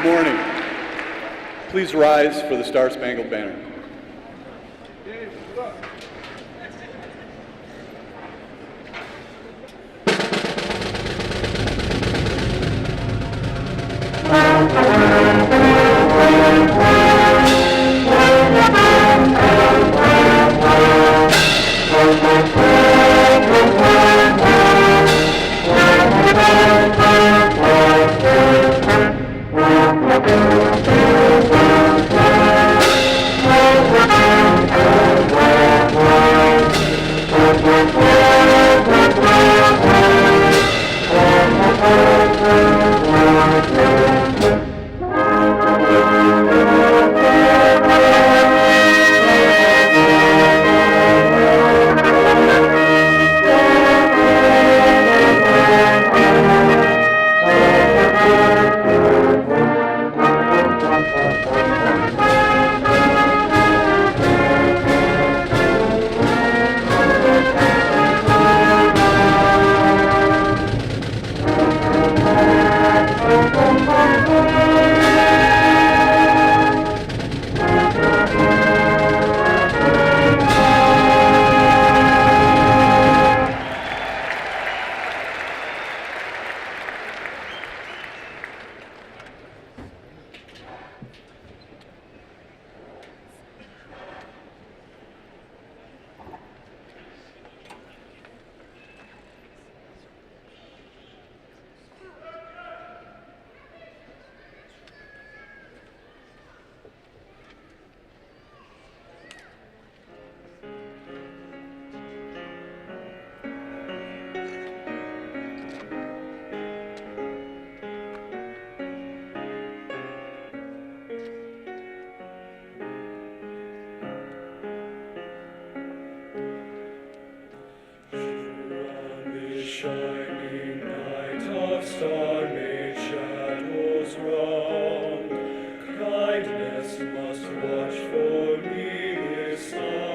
Good morning. Please rise for the Star-Spangled Banner. Shining night of star-made shadows round, kindness must watch for me this side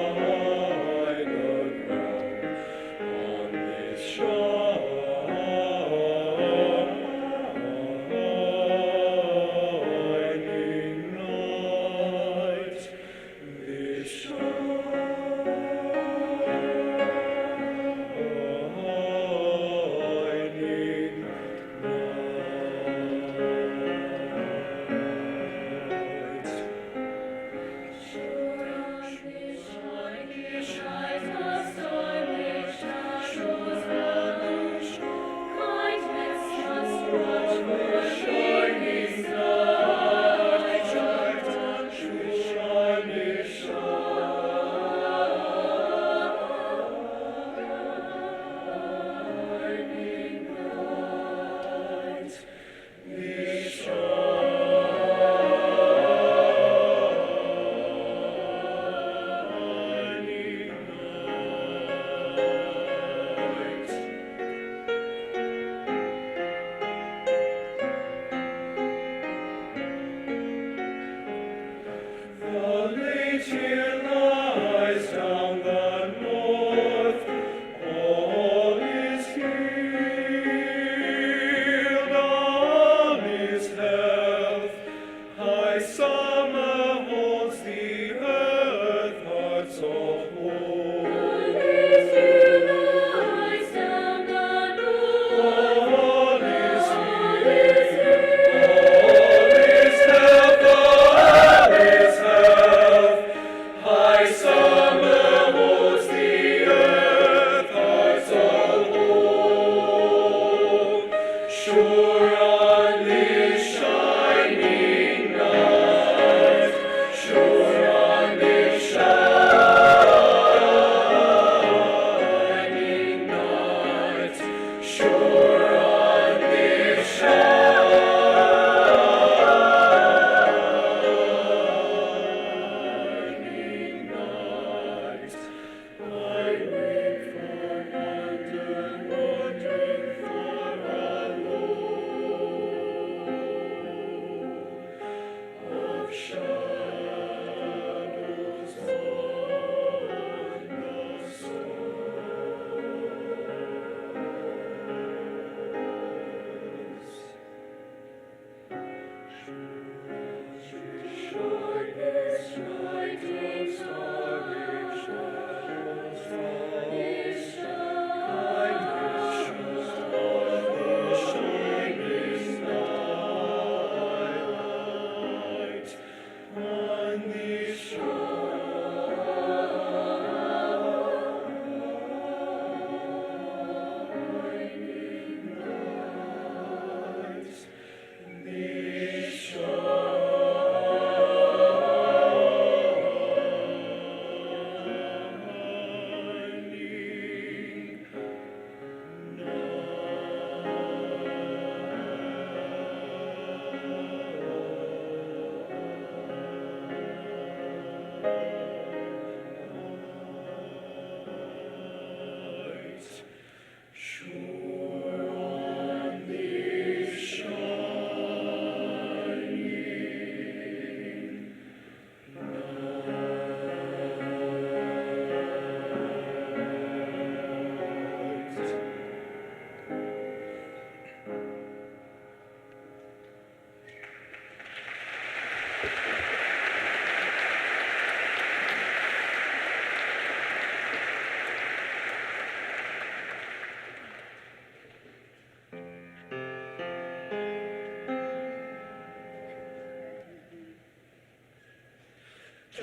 the ground. On this shining night, this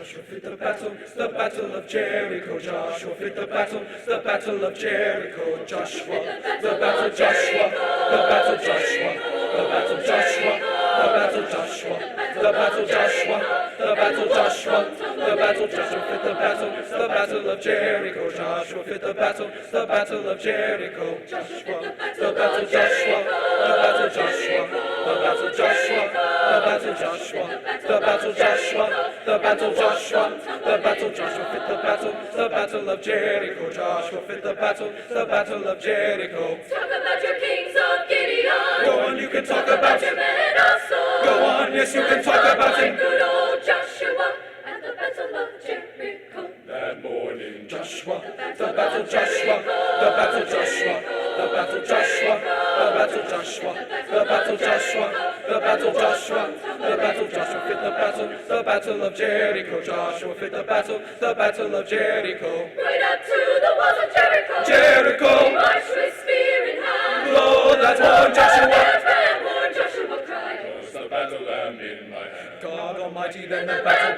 Joshua fit the battle of Jericho. Joshua fit the battle of Jericho. Joshua, the battle Joshua, the battle Joshua, the battle Joshua, the battle Joshua, the battle Joshua, the battle Joshua, the battle Joshua fit the battle of Jericho. Joshua fit the battle of Jericho. Joshua, the battle Joshua, the battle Joshua, the battle Joshua, the battle Joshua, the battle Joshua, the battle Joshua, the battle Joshua fit the battle of Jericho. Joshua fit the battle of Jericho. Talk about your kings of Gideon. Go on, you can talk about your men of Saul. Go on, yes, you can talk about him. Good old Joshua at the battle of Jericho. That morning, Joshua, the battle Joshua, the battle Joshua, the battle Joshua, the battle Joshua, the battle Joshua, the battle Joshua, the battle Joshua fit the battle of Jericho. Joshua fit the battle of Jericho. Right up to the walls of Jericho. Jericho, March with spear in hand. blow that horn, Joshua. That horn, Joshua cried. The battle lamb in my hand. God Almighty, then the battle.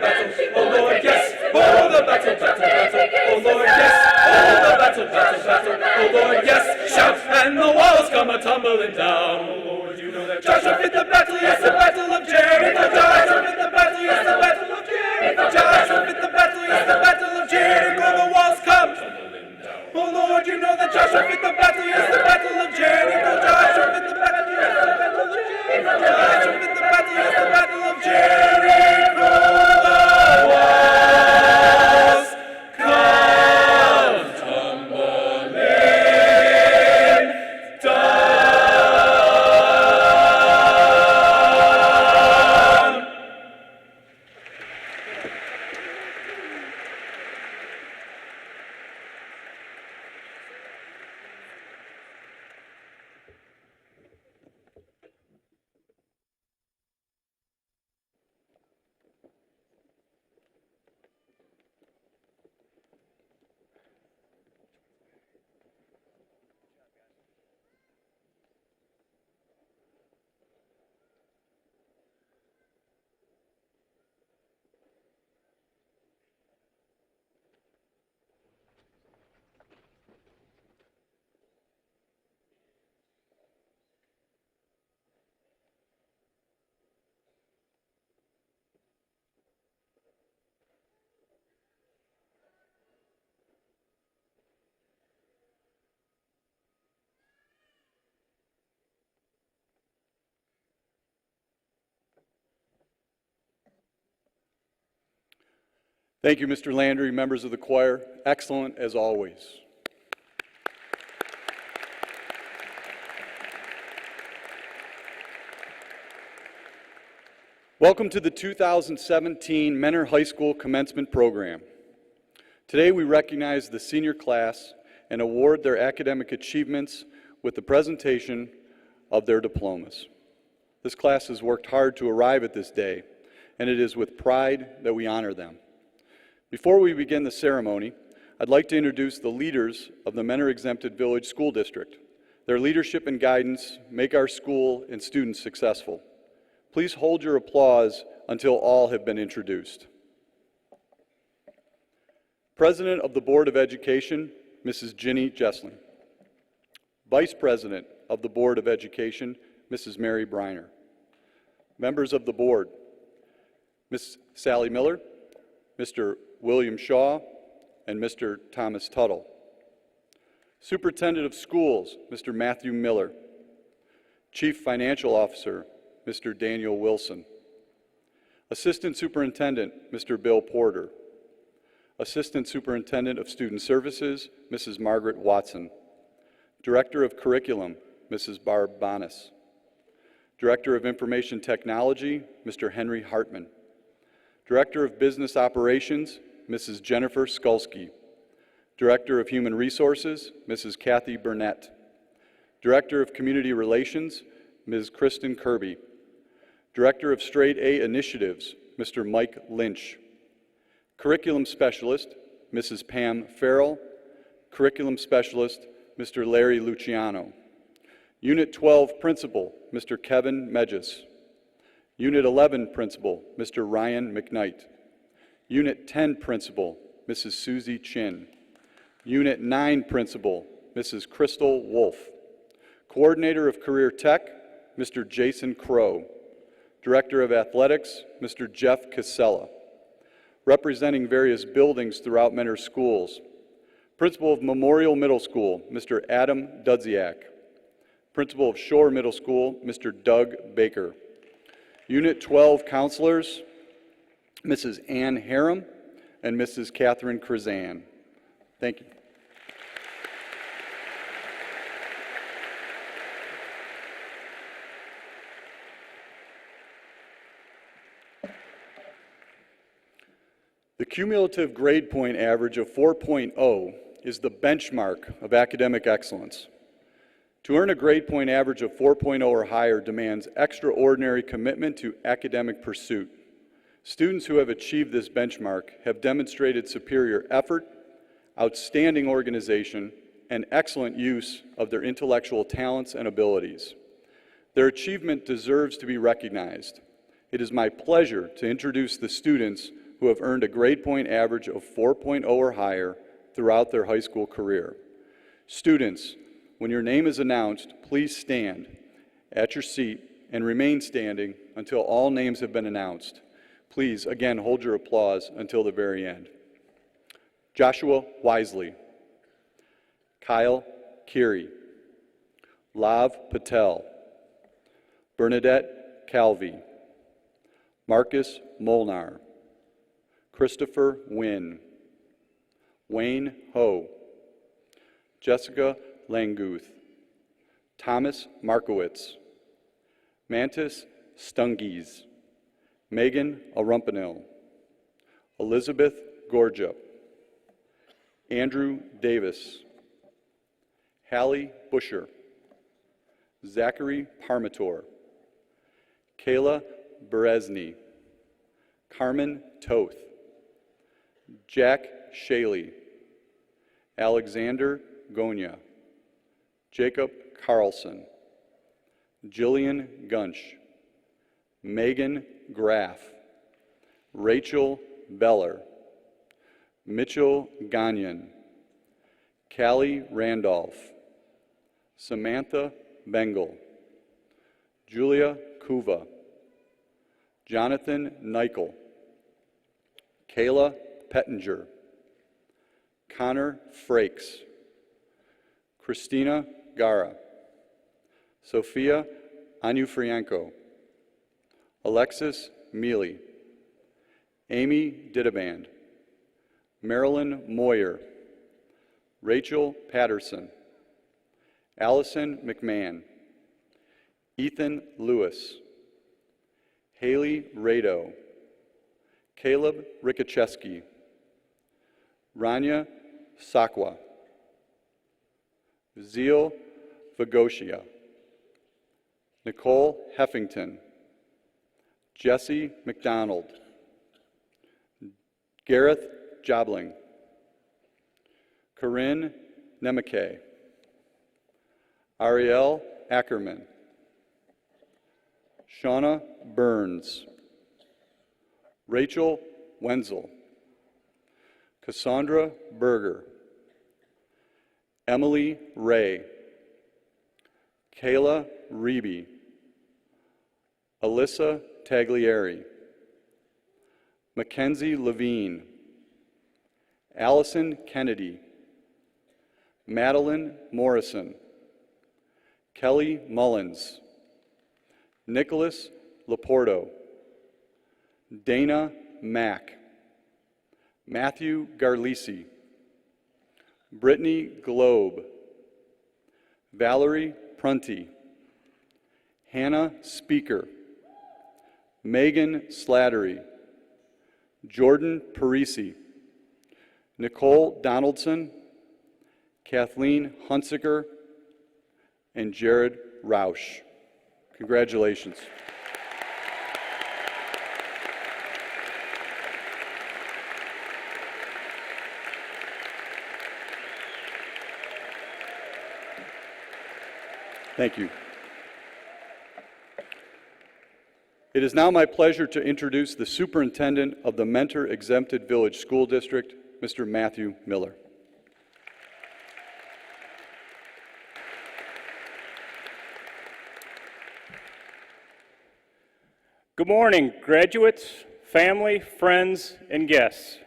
Oh Lord, yes. Oh, the battle. Oh Lord, yes. Oh, the battle. Oh Lord, yes. Shout, and the walls come a-tumbling down. Oh Lord, you know that Joshua fit the battle, yes, the battle of Jericho. Joshua fit the battle, yes, the battle of Jericho. Joshua fit the battle, yes, the battle of Jericho. The walls come tumbling down. Oh Lord, you know that Joshua fit the battle, yes, the battle of Jericho. Joshua fit the battle, yes, the battle of Jericho. Joshua fit the battle, yes, the battle of Jericho. The walls come tumbling down. Thank you, Mr. Landry, members of the choir. Excellent as always. Welcome to the 2017 Mentor High School Commencement Program. Today we recognize the senior class and award their academic achievements with the presentation of their diplomas. This class has worked hard to arrive at this day, and it is with pride that we honor them. Before we begin the ceremony, I'd like to introduce the leaders of the Mentor Exempted Village School District. Their leadership and guidance make our school and students successful. Please hold your applause until all have been introduced. President of the Board of Education, Mrs. Ginny Jessling. Vice President of the Board of Education, Mrs. Mary Briner. Members of the Board, Ms. Sally Miller, Mr. William Shaw, and Mr. Thomas Tuttle. Superintendent of Schools, Mr. Matthew Miller. Chief Financial Officer, Mr. Daniel Wilson. Assistant Superintendent, Mr. Bill Porter. Assistant Superintendent of Student Services, Mrs. Margaret Watson. Director of Curriculum, Mrs. Barb Bonas. Director of Information Technology, Mr. Henry Hartman. Director of Business Operations, Mrs. Jennifer Skulski. Director of Human Resources, Mrs. Kathy Burnett. Director of Community Relations, Ms. Kristen Kirby. Director of Straight A Initiatives, Mr. Mike Lynch. Curriculum Specialist, Mrs. Pam Farrell. Curriculum Specialist, Mr. Larry Luciano. Unit 12 Principal, Mr. Kevin Medges. Unit 11 Principal, Mr. Ryan McKnight. Unit 10 Principal, Mrs. Susie Chin. Unit 9 Principal, Mrs. Crystal Wolf. Coordinator of Career Tech, Mr. Jason Crow. Director of Athletics, Mr. Jeff Casella. Representing various buildings throughout Mentor Schools, Principal of Memorial Middle School, Mr. Adam Dudziak. Principal of Shore Middle School, Mr. Doug Baker. Unit 12 counselors, Mrs. Ann Harem and Mrs. Catherine Krazan. Thank you. The cumulative grade point average of 4.0 is the benchmark of academic excellence. To earn a grade point average of 4.0 or higher demands extraordinary commitment to academic pursuit. Students who have achieved this benchmark have demonstrated superior effort, outstanding organization, and excellent use of their intellectual talents and abilities. Their achievement deserves to be recognized. It is my pleasure to introduce the students who have earned a grade point average of 4.0 or higher throughout their high school career. Students, when your name is announced, please stand at your seat and remain standing until all names have been announced. Please, again, hold your applause until the very end. Joshua Wisely, Kyle Kiri, Lav Patel, Bernadette Calvi, Marcus Molnar, Christopher Wynn, Wayne Ho, Jessica Languth, Thomas Markowitz, Mantis Stungies, Megan Arumpanil, Elizabeth Gorja, Andrew Davis, Hallie Busher, Zachary Parmator, Kayla Berezny, Carmen Toth, Jack Shaley, Alexander Gonya, Jacob Carlson, Jillian Gunsch, Megan Graff, Rachel Beller, Mitchell Gagnon, Callie Randolph, Samantha Bengal, Julia Kuva, Jonathan Nichol, Kayla Pettinger, Connor Frakes, Christina Gara, Sophia Anufrienko, Alexis Mealy, Amy Didaband, Marilyn Moyer, Rachel Patterson, Allison McMahon, Ethan Lewis, Haley Rado, Caleb Rikacheski, Rania Sakwa, Zeal Vagoshia, Nicole Heffington, Jesse McDonald, Gareth Jobling, Corinne Nemeke, Ariel Ackerman, Shauna Burns, Rachel Wenzel, Cassandra Berger, Emily Ray, Kayla Reeby, Alyssa Taglieri, Mackenzie Levine, Allison Kennedy, Madeline Morrison, Kelly Mullins, Nicholas Laporto, Dana Mack, Matthew Garlisi, Brittany Globe, Valerie Prunty, Hannah Speaker, Megan Slattery, Jordan Parisi, Nicole Donaldson, Kathleen Hunsiker, and Jared Roush. Congratulations. Thank you. It is now my pleasure to introduce the Superintendent of the Mentor Exempted Village School District, Mr. Matthew Miller. Good morning, graduates, family, friends, and guests,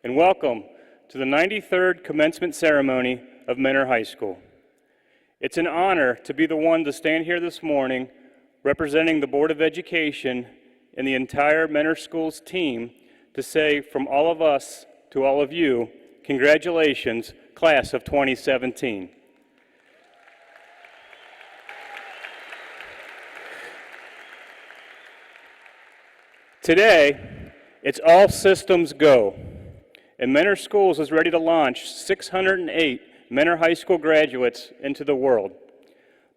and welcome to the 93rd commencement ceremony of Mentor High School. It's an honor to be the one to stand here this morning representing the Board of Education and the entire Mentor Schools team to say from all of us to all of you, congratulations, class of 2017. Today, it's all systems go, and Mentor Schools is ready to launch 608 Mentor High School graduates into the world,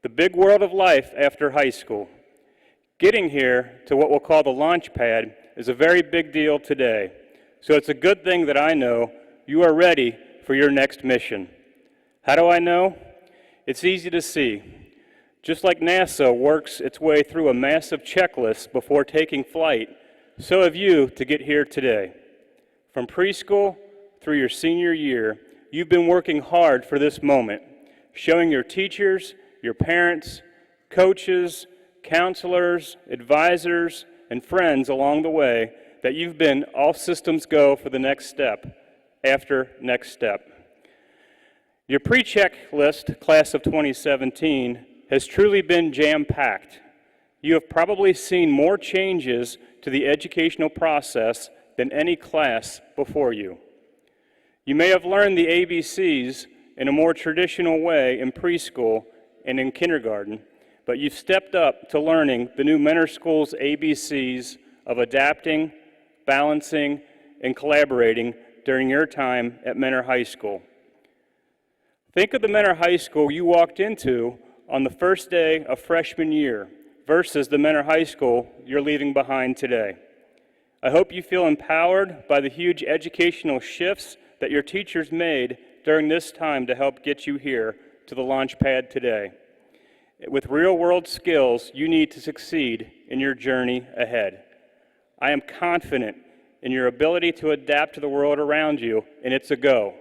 the big world of life after high school. Getting here to what we'll call the launch pad is a very big deal today, so it's a good thing that I know you are ready for your next mission. How do I know? It's easy to see. Just like NASA works its way through a massive checklist before taking flight, so have you to get here today. From preschool through your senior year, you've been working hard for this moment, showing your teachers, your parents, coaches, counselors, advisors, and friends along the way that you've been all systems go for the next step after next step. Your pre-checklist, class of 2017, has truly been jam-packed. You have probably seen more changes to the educational process than any class before you. You may have learned the ABCs in a more traditional way in preschool and in kindergarten, but you've stepped up to learning the new Mentor Schools ABCs of adapting, balancing, and collaborating during your time at Mentor High School. Think of the Mentor High School you walked into on the first day of freshman year versus the Mentor High School you're leaving behind today. I hope you feel empowered by the huge educational shifts that your teachers made during this time to help get you here to the launch pad today. With real-world skills you need to succeed in your journey ahead. I am confident in your ability to adapt to the world around you, and it's a go.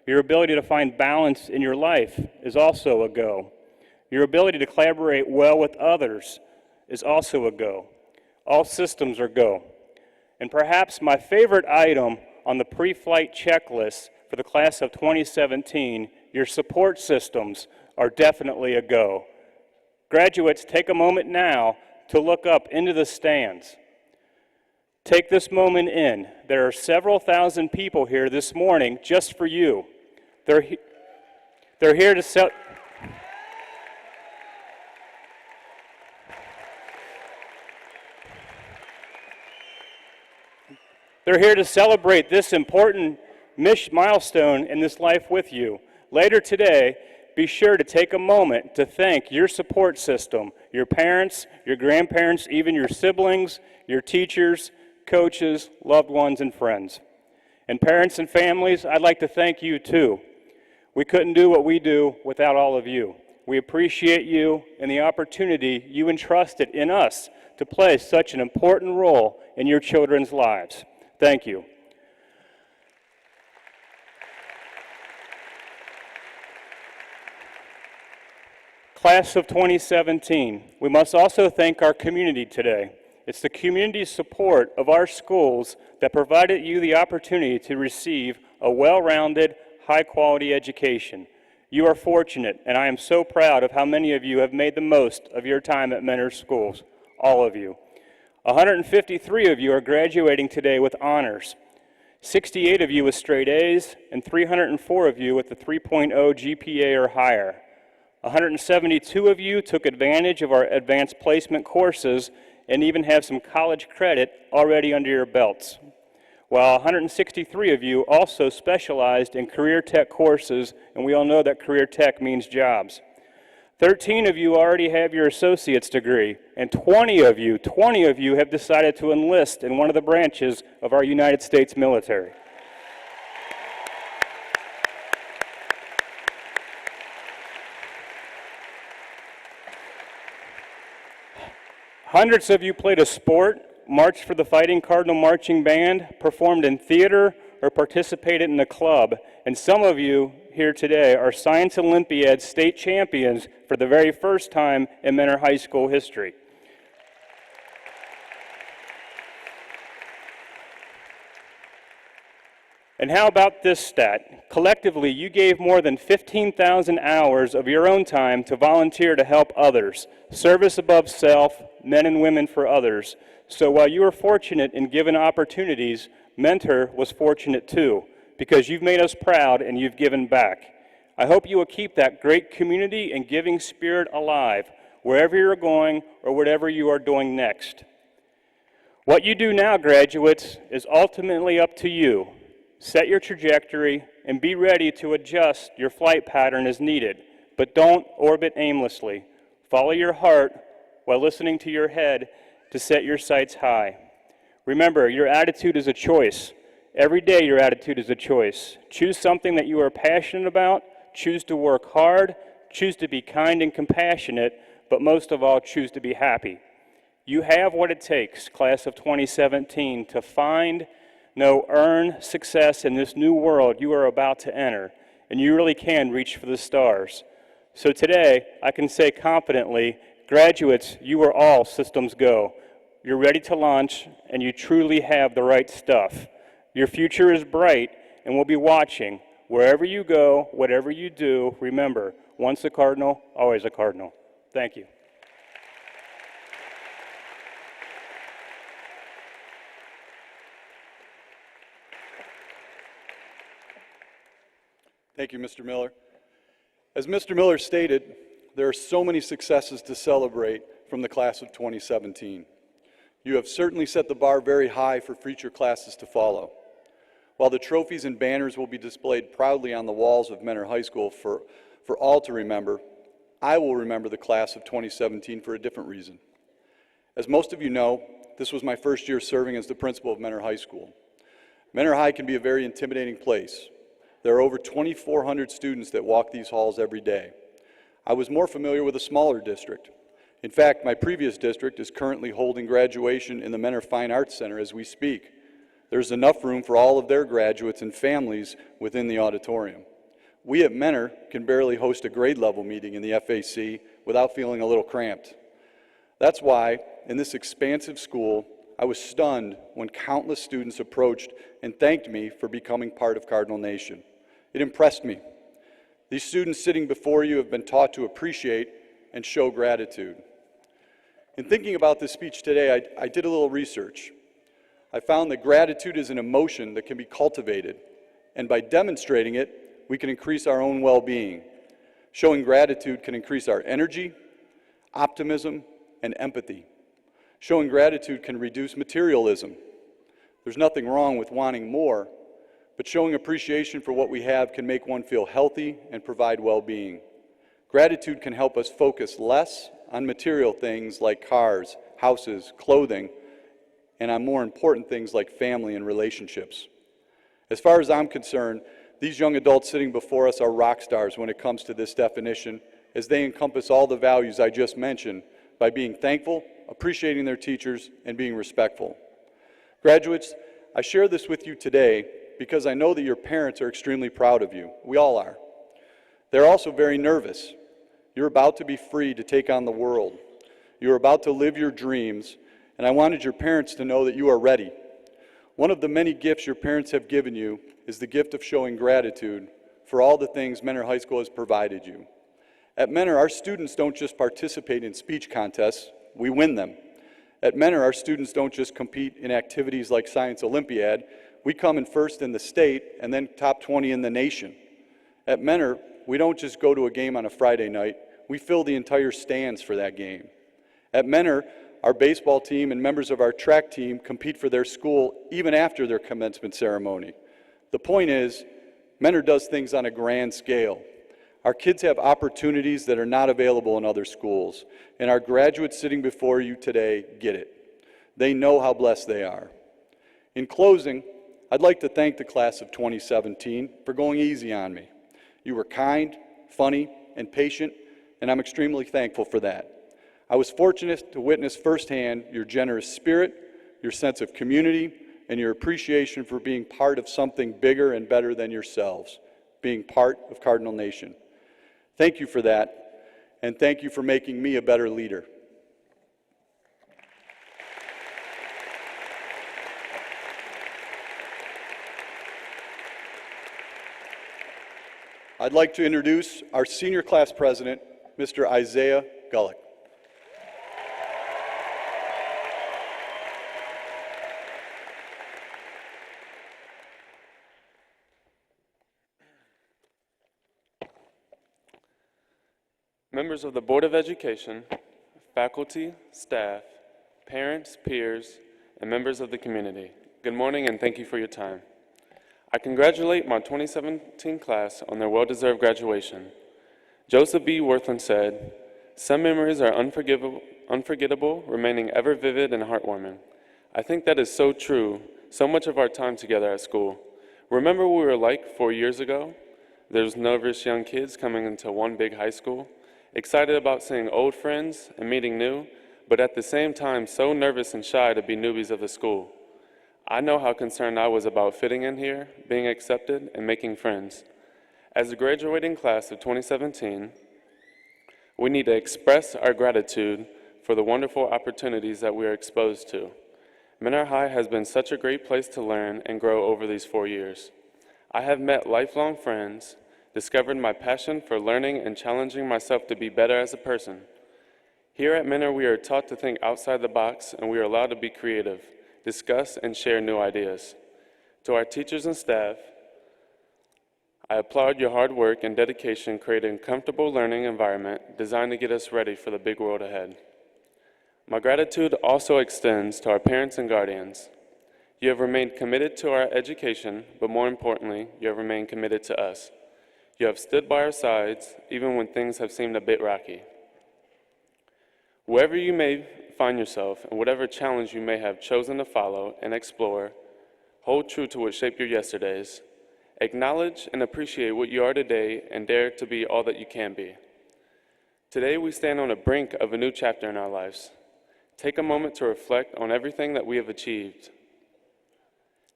Your ability to find balance in your life is also a go. Your ability to collaborate well with others is also a go. All systems are go. And perhaps my favorite item on the pre-flight checklist for the class of 2017, your support systems are definitely a go. Graduates, take a moment now to look up into the stands. Take this moment in. There are several thousand people here this morning just for you. They're here to They're here to celebrate this important milestone in this life with you. Later today, be sure to take a moment to thank your support system, your parents, your grandparents, even your siblings, your teachers, coaches, loved ones, and friends. And parents and families, I'd like to thank you too. We couldn't do what we do without all of you. We appreciate you and the opportunity you entrusted in us to play such an important role in your children's lives. Thank you. Class of 2017, we must also thank our community today. It's the community's support of our schools that provided you the opportunity to receive a well-rounded, high-quality education. You are fortunate, and I am so proud of how many of you have made the most of your time at Mentor Schools, all of you. 153 of you are graduating today with honors, 68 of you with straight A's, and 304 of you with a 3.0 GPA or higher. 172 of you took advantage of our advanced placement courses and even have some college credit already under your belts, while 163 of you also specialized in career tech courses, and we all know that career tech means jobs. 13 of you already have your associate's degree, and 20 of you have decided to enlist in one of the branches of our United States military. Hundreds of you played a sport, marched for the Fighting Cardinal Marching Band, performed in theater, or participated in a club. And some of you here today are Science Olympiad state champions for the very first time in Mentor High School history. And how about this stat? Collectively, you gave more than 15,000 hours of your own time to volunteer to help others. Service above self, men and women for others. So while you were fortunate in given opportunities, Mentor was fortunate too, because you've made us proud and you've given back. I hope you will keep that great community and giving spirit alive, wherever you're going or whatever you are doing next. What you do now, graduates, is ultimately up to you. Set your trajectory and be ready to adjust your flight pattern as needed, but don't orbit aimlessly. Follow your heart while listening to your head to set your sights high. Remember, your attitude is a choice. Every day your attitude is a choice. Choose something that you are passionate about, choose to work hard, choose to be kind and compassionate, but most of all, choose to be happy. You have what it takes, class of 2017, to find, earn success in this new world you are about to enter, and you really can reach for the stars. So today, I can say confidently, graduates, you are all systems go. You're ready to launch, and you truly have the right stuff. Your future is bright, and we'll be watching. Wherever you go, whatever you do, remember, once a Cardinal, always a Cardinal. Thank you. Thank you, Mr. Miller. As Mr. Miller stated, there are so many successes to celebrate from the class of 2017. You have certainly set the bar very high for future classes to follow. While the trophies and banners will be displayed proudly on the walls of Mentor High School for all to remember, I will remember the class of 2017 for a different reason. As most of you know, this was my first year serving as the principal of Mentor High School. Mentor High can be a very intimidating place. There are over 2,400 students that walk these halls every day. I was more familiar with a smaller district. In fact, my previous district is currently holding graduation in the Mentor Fine Arts Center as we speak. There's enough room for all of their graduates and families within the auditorium. We at Mentor can barely host a grade level meeting in the FAC without feeling a little cramped. That's why, in this expansive school, I was stunned when countless students approached and thanked me for becoming part of Cardinal Nation. It impressed me. These students sitting before you have been taught to appreciate and show gratitude. In thinking about this speech today, I did a little research. I found that gratitude is an emotion that can be cultivated, and by demonstrating it, we can increase our own well-being. Showing gratitude can increase our energy, optimism, and empathy. Showing gratitude can reduce materialism. There's nothing wrong with wanting more, but showing appreciation for what we have can make one feel healthy and provide well-being. Gratitude can help us focus less on material things like cars, houses, clothing, and on more important things like family and relationships. As far as I'm concerned, these young adults sitting before us are rock stars when it comes to this definition, as they encompass all the values I just mentioned by being thankful, appreciating their teachers, and being respectful. Graduates, I share this with you today because I know that your parents are extremely proud of you. We all are. They're also very nervous. You're about to be free to take on the world. You're about to live your dreams, and I wanted your parents to know that you are ready. One of the many gifts your parents have given you is the gift of showing gratitude for all the things Mentor High School has provided you. At Mentor, our students don't just participate in speech contests, we win them. At Mentor, our students don't just compete in activities like Science Olympiad, we come in first in the state and then top 20 in the nation. At Mentor, we don't just go to a game on a Friday night, we fill the entire stands for that game. At Mentor, our baseball team and members of our track team compete for their school even after their commencement ceremony. The point is, Mentor does things on a grand scale. Our kids have opportunities that are not available in other schools, and our graduates sitting before you today get it. They know how blessed they are. In closing, I'd like to thank the class of 2017 for going easy on me. You were kind, funny, and patient, and I'm extremely thankful for that. I was fortunate to witness firsthand your generous spirit, your sense of community, and your appreciation for being part of something bigger and better than yourselves, being part of Cardinal Nation. Thank you for that, and thank you for making me a better leader. I'd like to introduce our senior class president, Mr. Isaiah Gullick. Members of the Board of Education, faculty, staff, parents, peers, and members of the community, good morning and thank you for your time. I congratulate my 2017 class on their well-deserved graduation. Joseph B. Worthland said, "Some memories are unforgettable, remaining ever vivid and heartwarming." I think that is so true, so much of our time together at school. Remember what we were like 4 years ago? There's nervous young kids coming into one big high school, excited about seeing old friends and meeting new, but at the same time so nervous and shy to be newbies of the school. I know how concerned I was about fitting in here, being accepted, and making friends. As a graduating class of 2017, we need to express our gratitude for the wonderful opportunities that we are exposed to. Mentor High has been such a great place to learn and grow over these 4 years. I have met lifelong friends, discovered my passion for learning and challenging myself to be better as a person. Here at Mentor, we are taught to think outside the box, and we are allowed to be creative, discuss, and share new ideas. To our teachers and staff, I applaud your hard work and dedication creating a comfortable learning environment designed to get us ready for the big world ahead. My gratitude also extends to our parents and guardians. You have remained committed to our education, but more importantly, you have remained committed to us. You have stood by our sides, even when things have seemed a bit rocky. Wherever you may find yourself, and whatever challenge you may have chosen to follow and explore, hold true to what shaped your yesterdays. Acknowledge and appreciate what you are today, and dare to be all that you can be. Today, we stand on the brink of a new chapter in our lives. Take a moment to reflect on everything that we have achieved.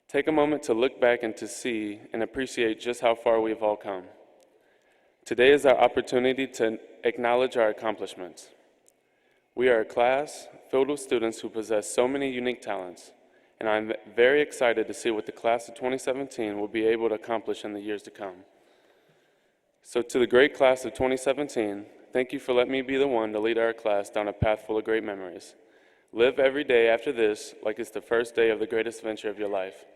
Take a moment to look back and to see and appreciate just how far we've all come. Today is our opportunity to acknowledge our accomplishments. We are a class filled with students who possess so many unique talents, and I'm very excited to see what the class of 2017 will be able to accomplish in the years to come. So to the great class of 2017, thank you for letting me be the one to lead our class down a path full of great memories. Live every day after this like it's the first day of the greatest adventure of your life.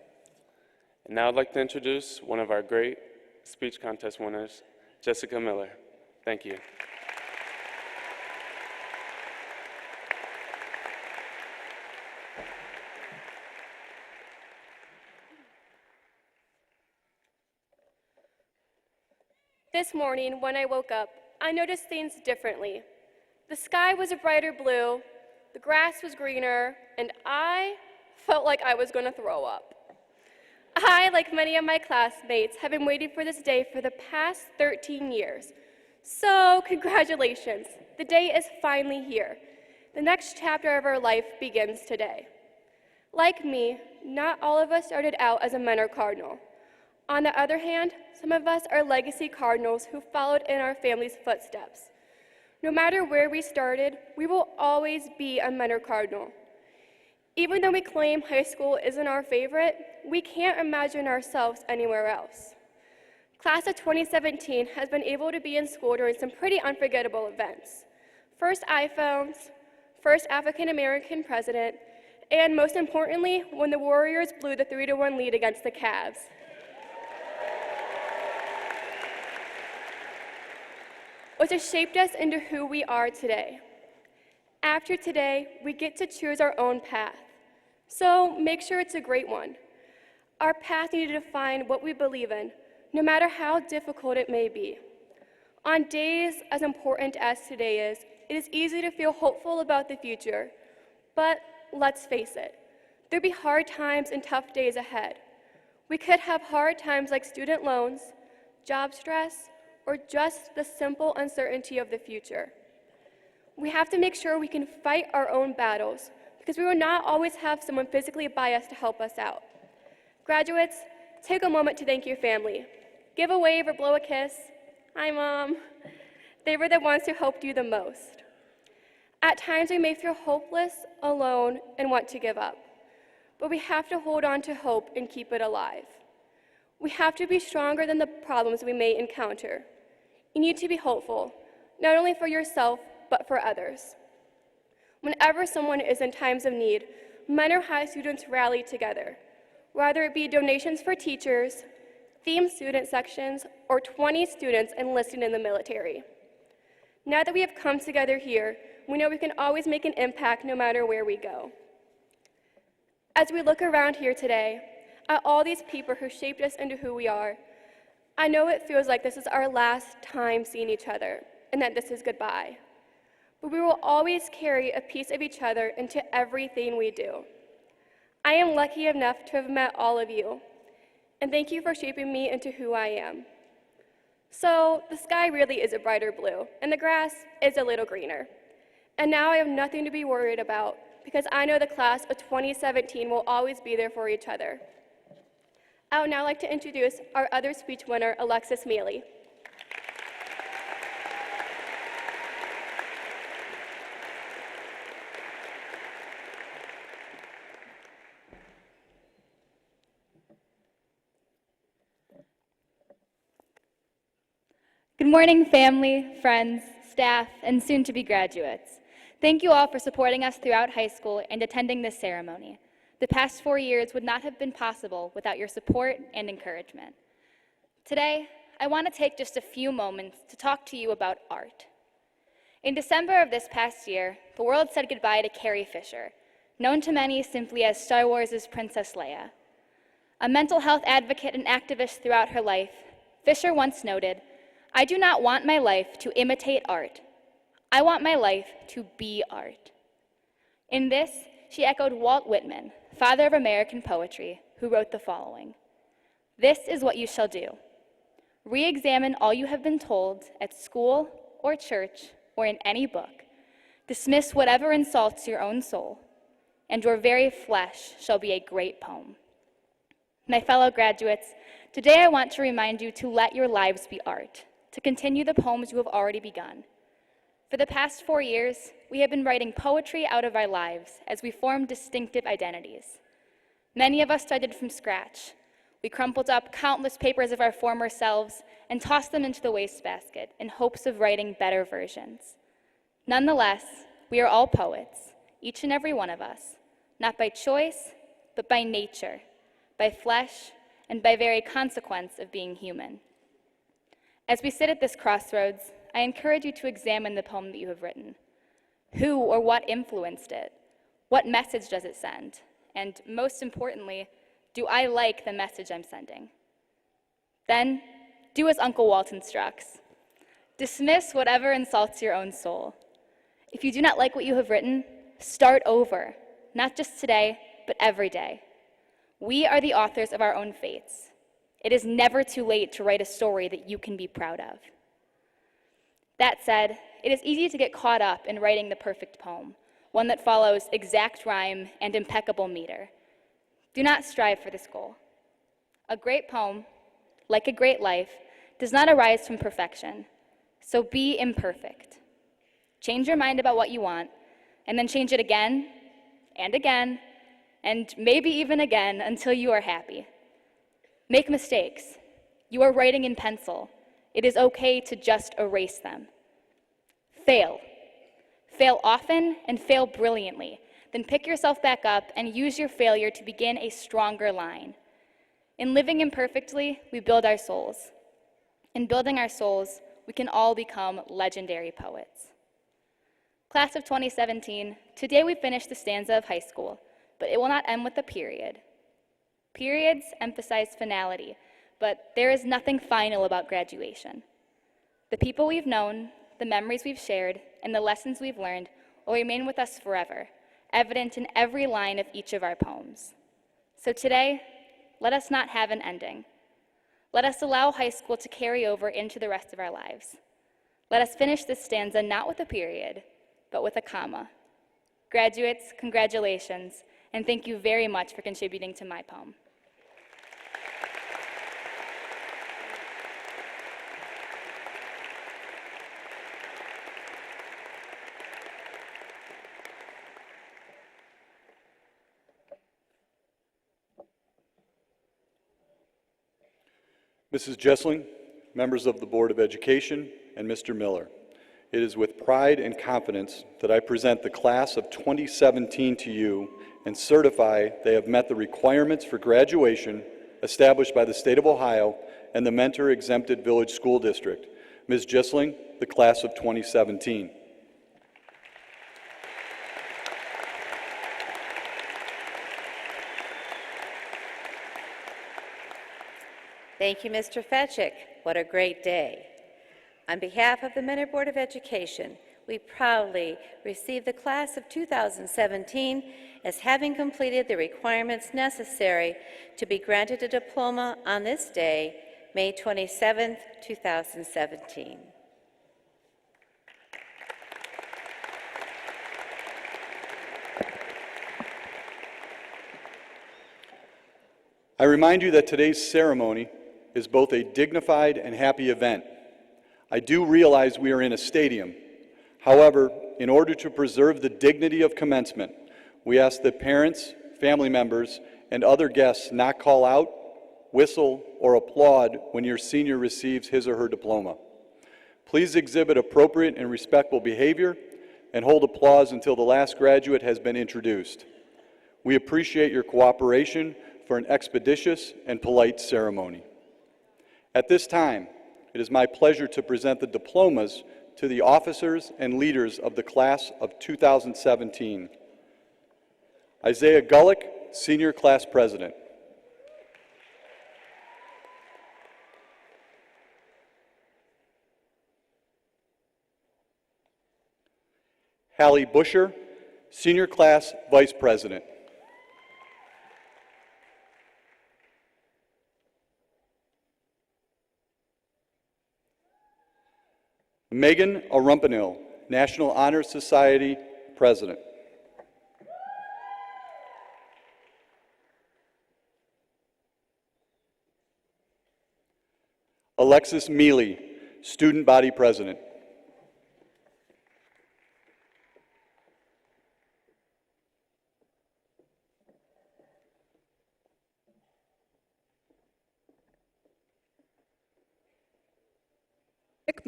And now I'd like to introduce one of our great speech contest winners, Jessica Miller. Thank you. This morning, when I woke up, I noticed things differently. The sky was a brighter blue, the grass was greener, and I felt like I was going to throw up. I, like many of my classmates, have been waiting for this day for the past 13 years. So, congratulations. The day is finally here. The next chapter of our life begins today. Like me, not all of us started out as a Mentor Cardinal. On the other hand, some of us are legacy Cardinals who followed in our family's footsteps. No matter where we started, we will always be a Mentor Cardinal. Even though we claim high school isn't our favorite, we can't imagine ourselves anywhere else. Class of 2017 has been able to be in school during some pretty unforgettable events. First iPhones, first African American president, and most importantly, when the Warriors blew the 3-1 lead against the Cavs. Which has shaped us into who we are today. After today, we get to choose our own path. So make sure it's a great one. Our path needs to define what we believe in, no matter how difficult it may be. On days as important as today is, it is easy to feel hopeful about the future. But let's face it, there'll be hard times and tough days ahead. We could have hard times like student loans, job stress, or just the simple uncertainty of the future. We have to make sure we can fight our own battles because we will not always have someone physically by us to help us out. Graduates, take a moment to thank your family. Give a wave or blow a kiss. Hi, Mom. They were the ones who helped you the most. At times, we may feel hopeless, alone, and want to give up. But we have to hold on to hope and keep it alive. We have to be stronger than the problems we may encounter. You need to be hopeful, not only for yourself, but for others. Whenever someone is in times of need, minor high students rally together, whether it be donations for teachers, themed student sections, or 20 students enlisting in the military. Now that we have come together here, we know we can always make an impact no matter where we go. As we look around here today, at all these people who shaped us into who we are, I know it feels like this is our last time seeing each other, and that this is goodbye. But we will always carry a piece of each other into everything we do. I am lucky enough to have met all of you, and thank you for shaping me into who I am. So the sky really is a brighter blue, and the grass is a little greener. And now I have nothing to be worried about because I know the class of 2017 will always be there for each other. I would now like to introduce our other speech winner, Alexis Mealy. Good morning, family, friends, staff, and soon-to-be graduates. Thank you all for supporting us throughout high school and attending this ceremony. The past 4 years would not have been possible without your support and encouragement. Today, I want to take just a few moments to talk to you about art. In December of this past year, the world said goodbye to Carrie Fisher, known to many simply as Star Wars' Princess Leia. A mental health advocate and activist throughout her life, Fisher once noted, "I do not want my life to imitate art. I want my life to be art." In this, she echoed Walt Whitman, father of American poetry, who wrote the following: "This is what you shall do. Re-examine all you have been told at school or church or in any book. Dismiss whatever insults your own soul, and your very flesh shall be a great poem." My fellow graduates, today I want to remind you to let your lives be art, to continue the poems you have already begun. For the past 4 years, we have been writing poetry out of our lives as we formed distinctive identities. Many of us started from scratch. We crumpled up countless papers of our former selves and tossed them into the wastebasket in hopes of writing better versions. Nonetheless, we are all poets, each and every one of us, not by choice, but by nature, by flesh, and by very consequence of being human. As we sit at this crossroads, I encourage you to examine the poem that you have written. Who or what influenced it? What message does it send? And most importantly, do I like the message I'm sending? Then, do as Uncle Walt instructs. Dismiss whatever insults your own soul. If you do not like what you have written, start over, not just today, but every day. We are the authors of our own fates. It is never too late to write a story that you can be proud of. That said, it is easy to get caught up in writing the perfect poem, one that follows exact rhyme and impeccable meter. Do not strive for this goal. A great poem, like a great life, does not arise from perfection, so be imperfect. Change your mind about what you want, and then change it again, and maybe even again until you are happy. Make mistakes. You are writing in pencil. It is okay to just erase them. Fail. Fail often and fail brilliantly. Then pick yourself back up and use your failure to begin a stronger line. In living imperfectly, we build our souls. In building our souls, we can all become legendary poets. Class of 2017, today we finish the stanza of high school, but it will not end with a period. Periods emphasize finality, but there is nothing final about graduation. The people we've known, the memories we've shared, and the lessons we've learned will remain with us forever, evident in every line of each of our poems. So today, let us not have an ending. Let us allow high school to carry over into the rest of our lives. Let us finish this stanza not with a period, but with a comma. Graduates, congratulations, and thank you very much for contributing to my poem. Mrs. Jessling, members of the Board of Education, and Mr. Miller, it is with pride and confidence that I present the class of 2017 to you and certify they have met the requirements for graduation established by the State of Ohio and the Mentor Exempted Village School District. Ms. Jessling, the class of 2017. Thank you, Mr. Fetchick. What a great day. On behalf of the Mentor Board of Education, we proudly receive the class of 2017 as having completed the requirements necessary to be granted a diploma on this day, May 27, 2017. I remind you that today's ceremony is both a dignified and happy event. I do realize we are in a stadium. However, in order to preserve the dignity of commencement, we ask that parents, family members, and other guests not call out, whistle, or applaud when your senior receives his or her diploma. Please exhibit appropriate and respectful behavior and hold applause until the last graduate has been introduced. We appreciate your cooperation for an expeditious and polite ceremony. At this time, it is my pleasure to present the diplomas to the officers and leaders of the class of 2017. Isaiah Gullick, Senior Class President. Hallie Busher, Senior Class Vice President. Megan Arumpanil, National Honor Society President. Alexis Mealy, Student Body President.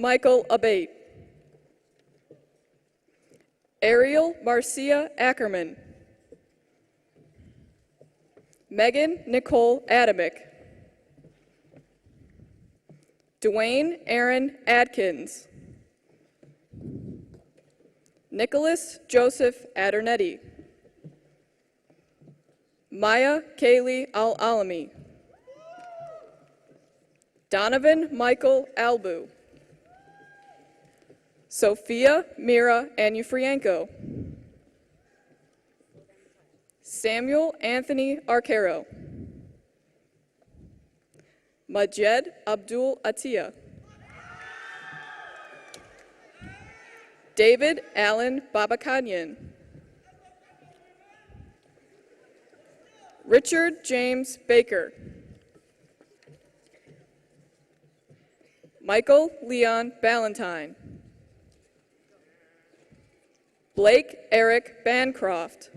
Michael Abate. Ariel Marcia Ackerman. Megan Nicole Adamick. Dwayne Aaron Adkins. Nicholas Joseph Adernetti. Maya Kaylee Al-Alami. Donovan Michael Albu. Sophia Mira Anufrienko. Samuel Anthony Arcaro. Majed Abdul Atiyah. David Allen Babakanyan. Richard James Baker. Michael Leon Ballantyne. Blake Eric Bancroft.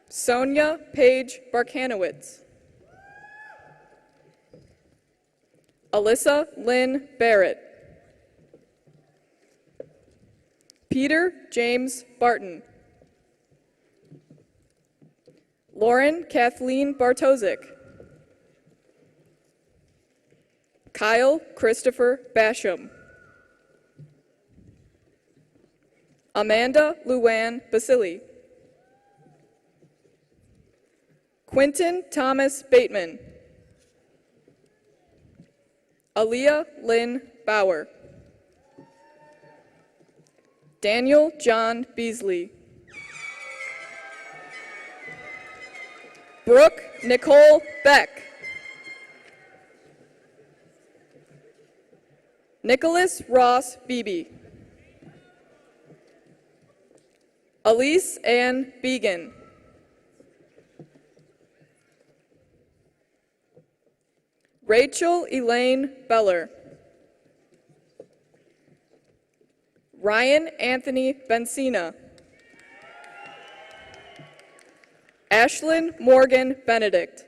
Sonia Paige Barkanowitz. Alyssa Lynn Barrett. Peter James Barton. Lauren Kathleen Bartosik. Kyle Christopher Basham. Amanda Luann Basili. Quentin Thomas Bateman. Aaliyah Lynn Bauer. Daniel John Beasley. Brooke Nicole Beck. Nicholas Ross Beebe. Elise Ann Began. Rachel Elaine Beller. Ryan Anthony Bensina. Ashlyn Morgan Benedict.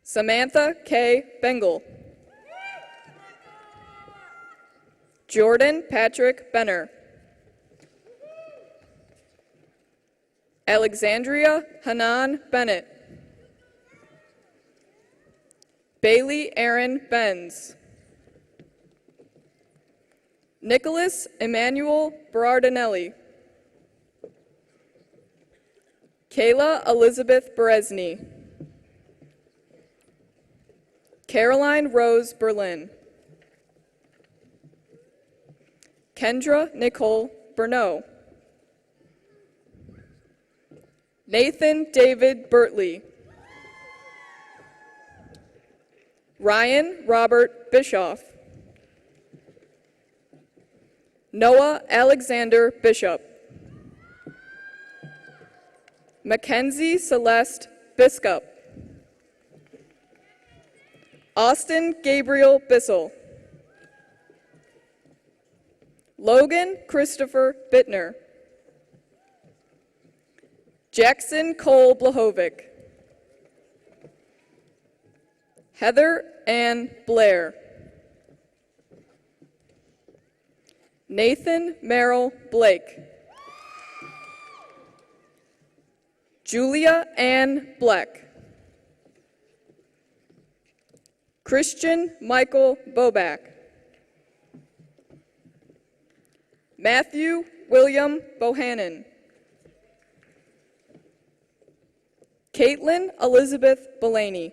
Samantha K. Bengal. Jordan Patrick Benner. Alexandria Hanan Bennett. Bailey Aaron Benz. Nicholas Emmanuel Berardinelli. Kayla Elizabeth Berezny. Caroline Rose Berlin. Kendra Nicole Bernot. Nathan David Bertley. Ryan Robert Bischoff. Noah Alexander Bishop. Mackenzie Celeste Biscup. Austin Gabriel Bissell. Logan Christopher Bittner. Jackson Cole Blahovic. Heather Ann Blair. Nathan Merrill Blake. Julia Ann Bleck. Christian Michael Boback. Matthew William Bohannon. Caitlin Elizabeth Belaney.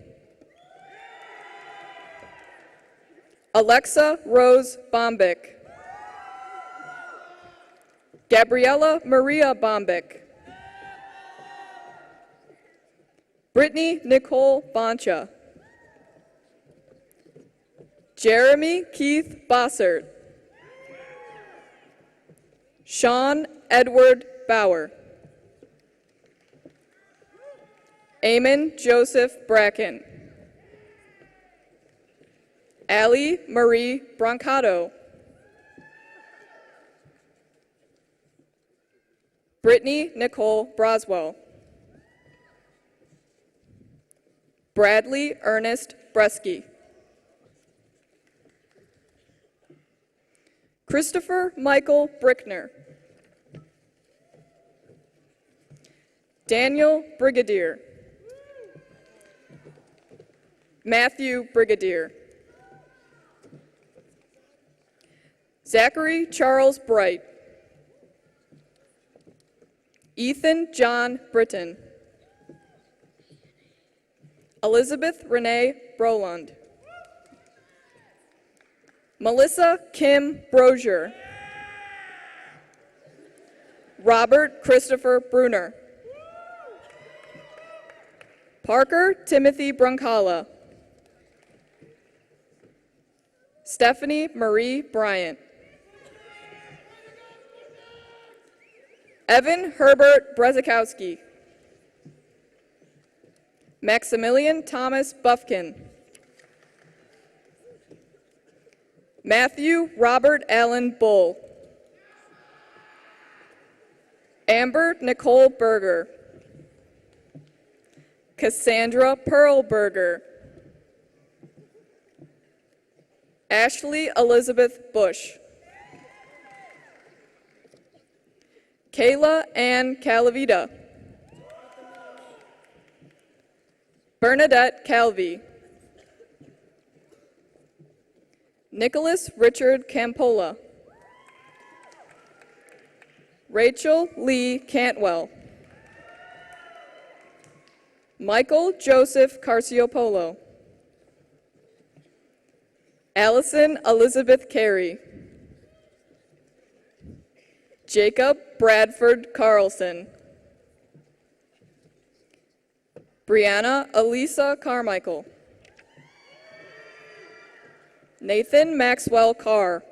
Alexa Rose Bombick. Gabriella Maria Bombick. Brittany Nicole Boncha. Jeremy Keith Bossert. Sean Edward Bauer. Eamon Joseph Bracken. Allie Marie Brancato. Brittany Nicole Broswell. Bradley Ernest Bresky. Christopher Michael Brickner. Daniel Brigadier. Matthew Brigadier. Zachary Charles Bright. Ethan John Britton. Elizabeth Renee Brolund. Melissa Kim Brozier. Robert Christopher Bruner. Parker Timothy Brancala. Stephanie Marie Bryant. Evan Herbert Brezikowski. Maximilian Thomas Buffkin. Matthew Robert Allen Bull. Amber Nicole Berger. Cassandra Pearlberger. Ashley Elizabeth Bush. Kayla Ann Calavita. Bernadette Calvi. Nicholas Richard Campola. Rachel Lee Cantwell. Michael Joseph Carciopolo. Allison Elizabeth Carey. Jacob Bradford Carlson. Brianna Elisa Carmichael. Nathan Maxwell Carr.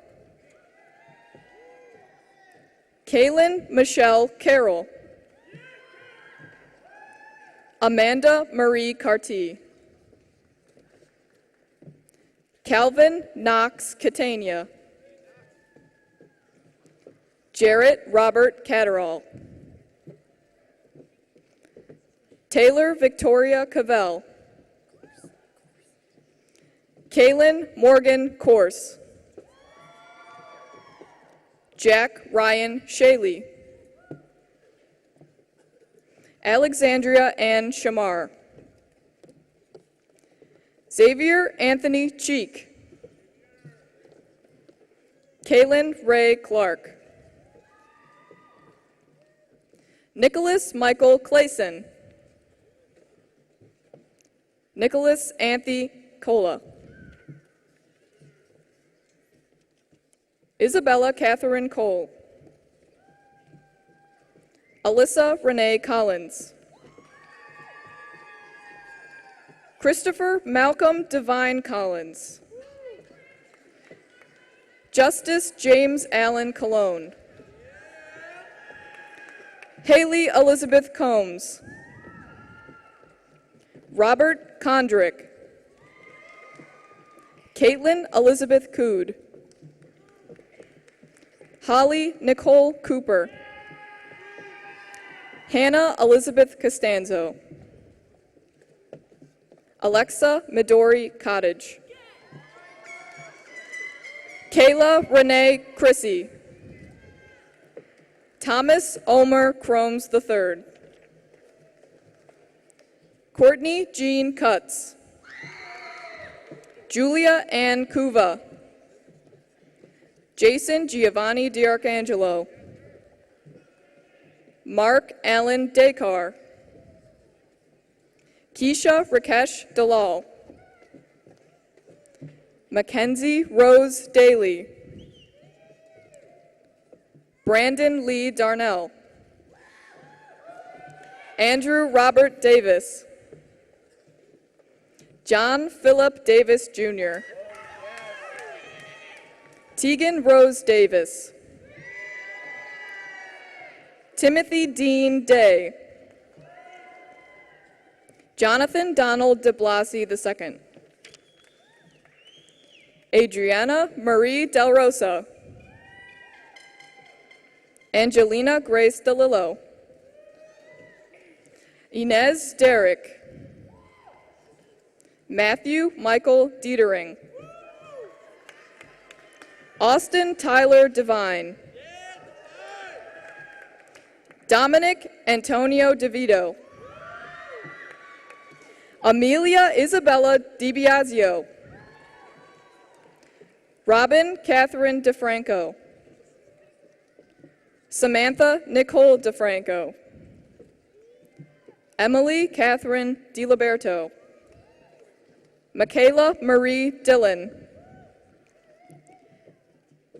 Kaylin Michelle Carroll. Amanda Marie Carty. Calvin Knox Catania. Jarrett Robert Catterall. Taylor Victoria Cavell. Kaylin Morgan Corse. Jack Ryan Shaley. Alexandria Ann Shamar. Xavier Anthony Cheek. Kaylin Ray Clark. Nicholas Michael Clayson. Nicholas Anthony Cola. Isabella Catherine Cole. Alyssa Renee Collins. Christopher Malcolm Devine Collins. Justice James Allen Cologne. Haley Elizabeth Combs. Robert Condrick. Caitlin Elizabeth Cood. Holly Nicole Cooper. Hannah Elizabeth Costanzo. Alexa Midori Cottage. Kayla Renee Chrissy. Thomas Omer Cromes III. Courtney Jean Cutts. Julia Ann Cuva. Jason Giovanni D'Arcangelo. Mark Allen Descar. Keisha Rakesh Dalal. Mackenzie Rose Daly. Brandon Lee Darnell. Andrew Robert Davis. John Philip Davis Jr. Tegan Rose Davis. Timothy Dean Day. Jonathan Donald de Blasi II. Adriana Marie Del Rosa. Angelina Grace DeLillo. Inez Derrick. Matthew Michael Dietering. Austin Tyler Devine. Dominic Antonio DeVito. Amelia Isabella DiBiasio. Robin Catherine DeFranco. Samantha Nicole DeFranco. Emily Catherine DiLiberto. Michaela Marie Dillon.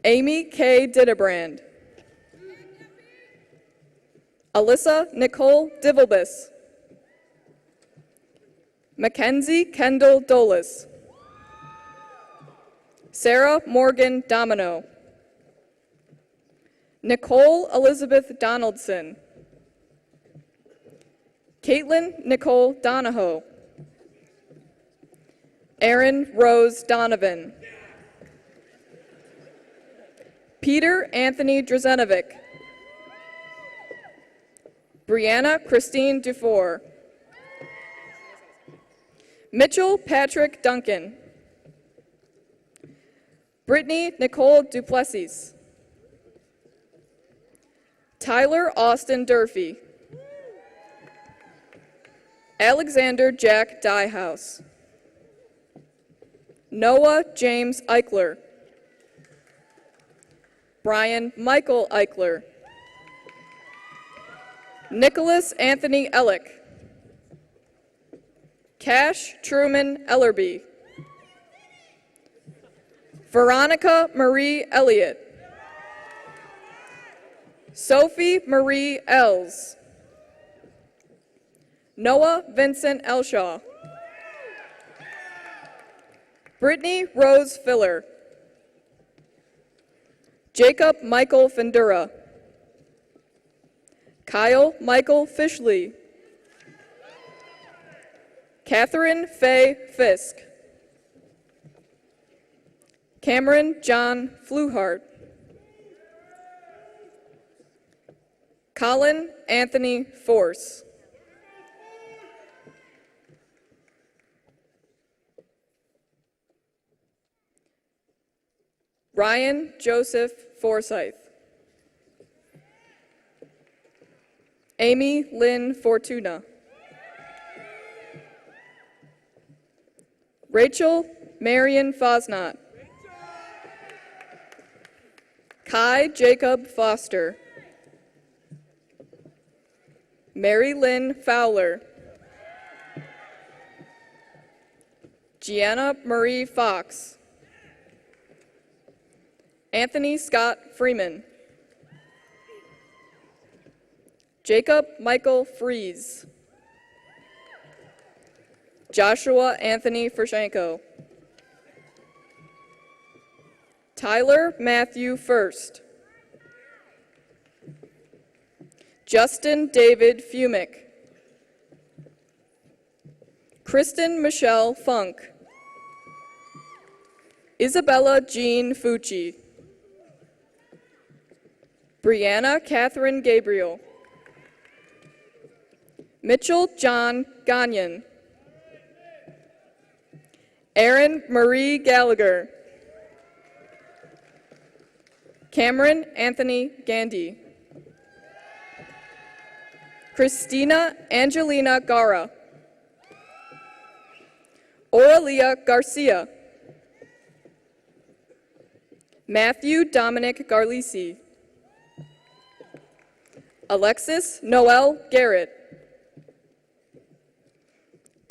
Amy K. Ditterbrand. Alyssa Nicole Divelbus. Mackenzie Kendall Dolis. Sarah Morgan Domino. Nicole Elizabeth Donaldson. Caitlin Nicole Donahoe. Erin Rose Donovan. Peter Anthony Drzenovic. Brianna Christine Dufour. Mitchell Patrick Duncan. Brittany Nicole Duplessis. Tyler Austin Durfee. Alexander Jack Diehouse. Noah James Eichler. Brian Michael Eichler. Nicholas Anthony Ellick. Cash Truman Ellerby. Veronica Marie Elliott. Sophie Marie Els. Noah Vincent Elshaw. Brittany Rose Filler. Jacob Michael Fendura. Kyle Michael Fishley, Catherine Faye Fisk, Cameron John Fluhart, Colin Anthony Force, Ryan Joseph Forsyth, Amy Lynn Fortuna, Rachel Marion Fosnot, Kai Jacob Foster, Mary Lynn Fowler, Gianna Marie Fox, Anthony Scott Freeman, Jacob Michael Fries, Joshua Anthony Forshenko, Tyler Matthew First, Justin David Fumick, Kristen Michelle Funk, Isabella Jean Fucci, Brianna Catherine Gabriel, Mitchell John Gagnon, Erin Marie Gallagher, Cameron Anthony Gandy, Christina Angelina Gara, Aurelia Garcia, Matthew Dominic Garlisi, Alexis Noel Garrett,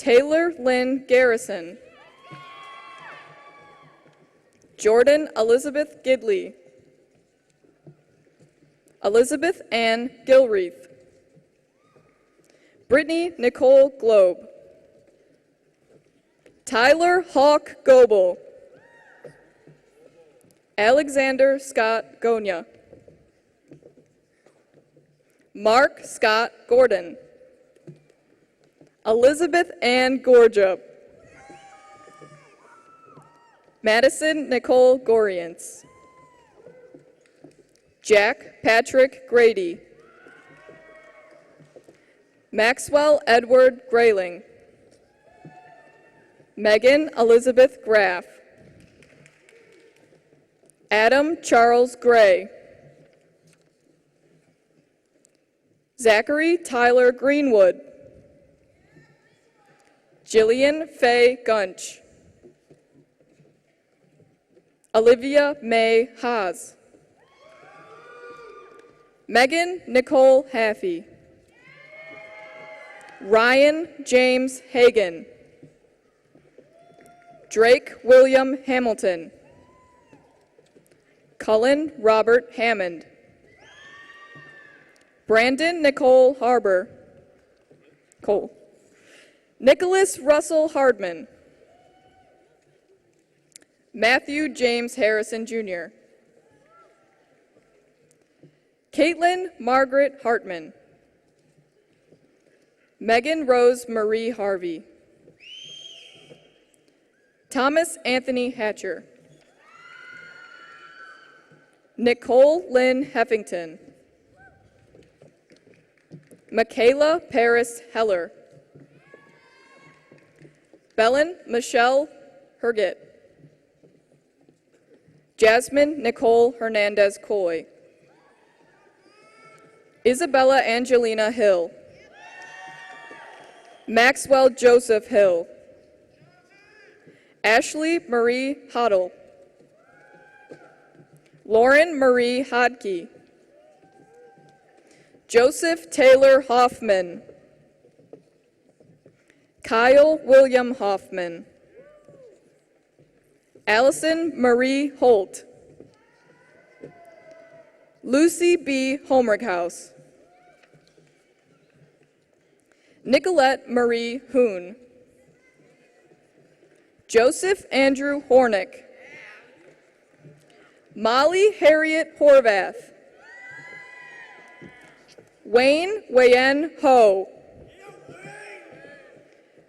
Taylor Lynn Garrison, Jordan Elizabeth Gidley, Elizabeth Ann Gilreath, Brittany Nicole Globe, Tyler Hawk Goebel, Alexander Scott Gonya, Mark Scott Gordon, Elizabeth Ann Gorja, Madison Nicole Goriance, Jack Patrick Grady, Maxwell Edward Grayling, Megan Elizabeth Graff, Adam Charles Gray, Zachary Tyler Greenwood, Jillian Faye Gunch, Olivia May Haas, Megan Nicole Haffey, Ryan James Hagan, Drake William Hamilton, Cullen Robert Hammond, Brandon Nicole Harbor, Cole, Nicholas Russell Hardman, Matthew James Harrison Jr., Caitlin Margaret Hartman, Megan Rose Marie Harvey, Thomas Anthony Hatcher, Nicole Lynn Heffington, Michaela Paris Heller, Belen Michelle Herget, Jasmine Nicole Hernandez Coy, Isabella Angelina Hill, Maxwell Joseph Hill, Ashley Marie Hoddle, Lauren Marie Hodke, Joseph Taylor Hoffman, Kyle William Hoffman, Allison Marie Holt, Lucy B. Homerghaus, Nicolette Marie Hoon, Joseph Andrew Hornick, Molly Harriet Horvath, Wayne Wayen Ho.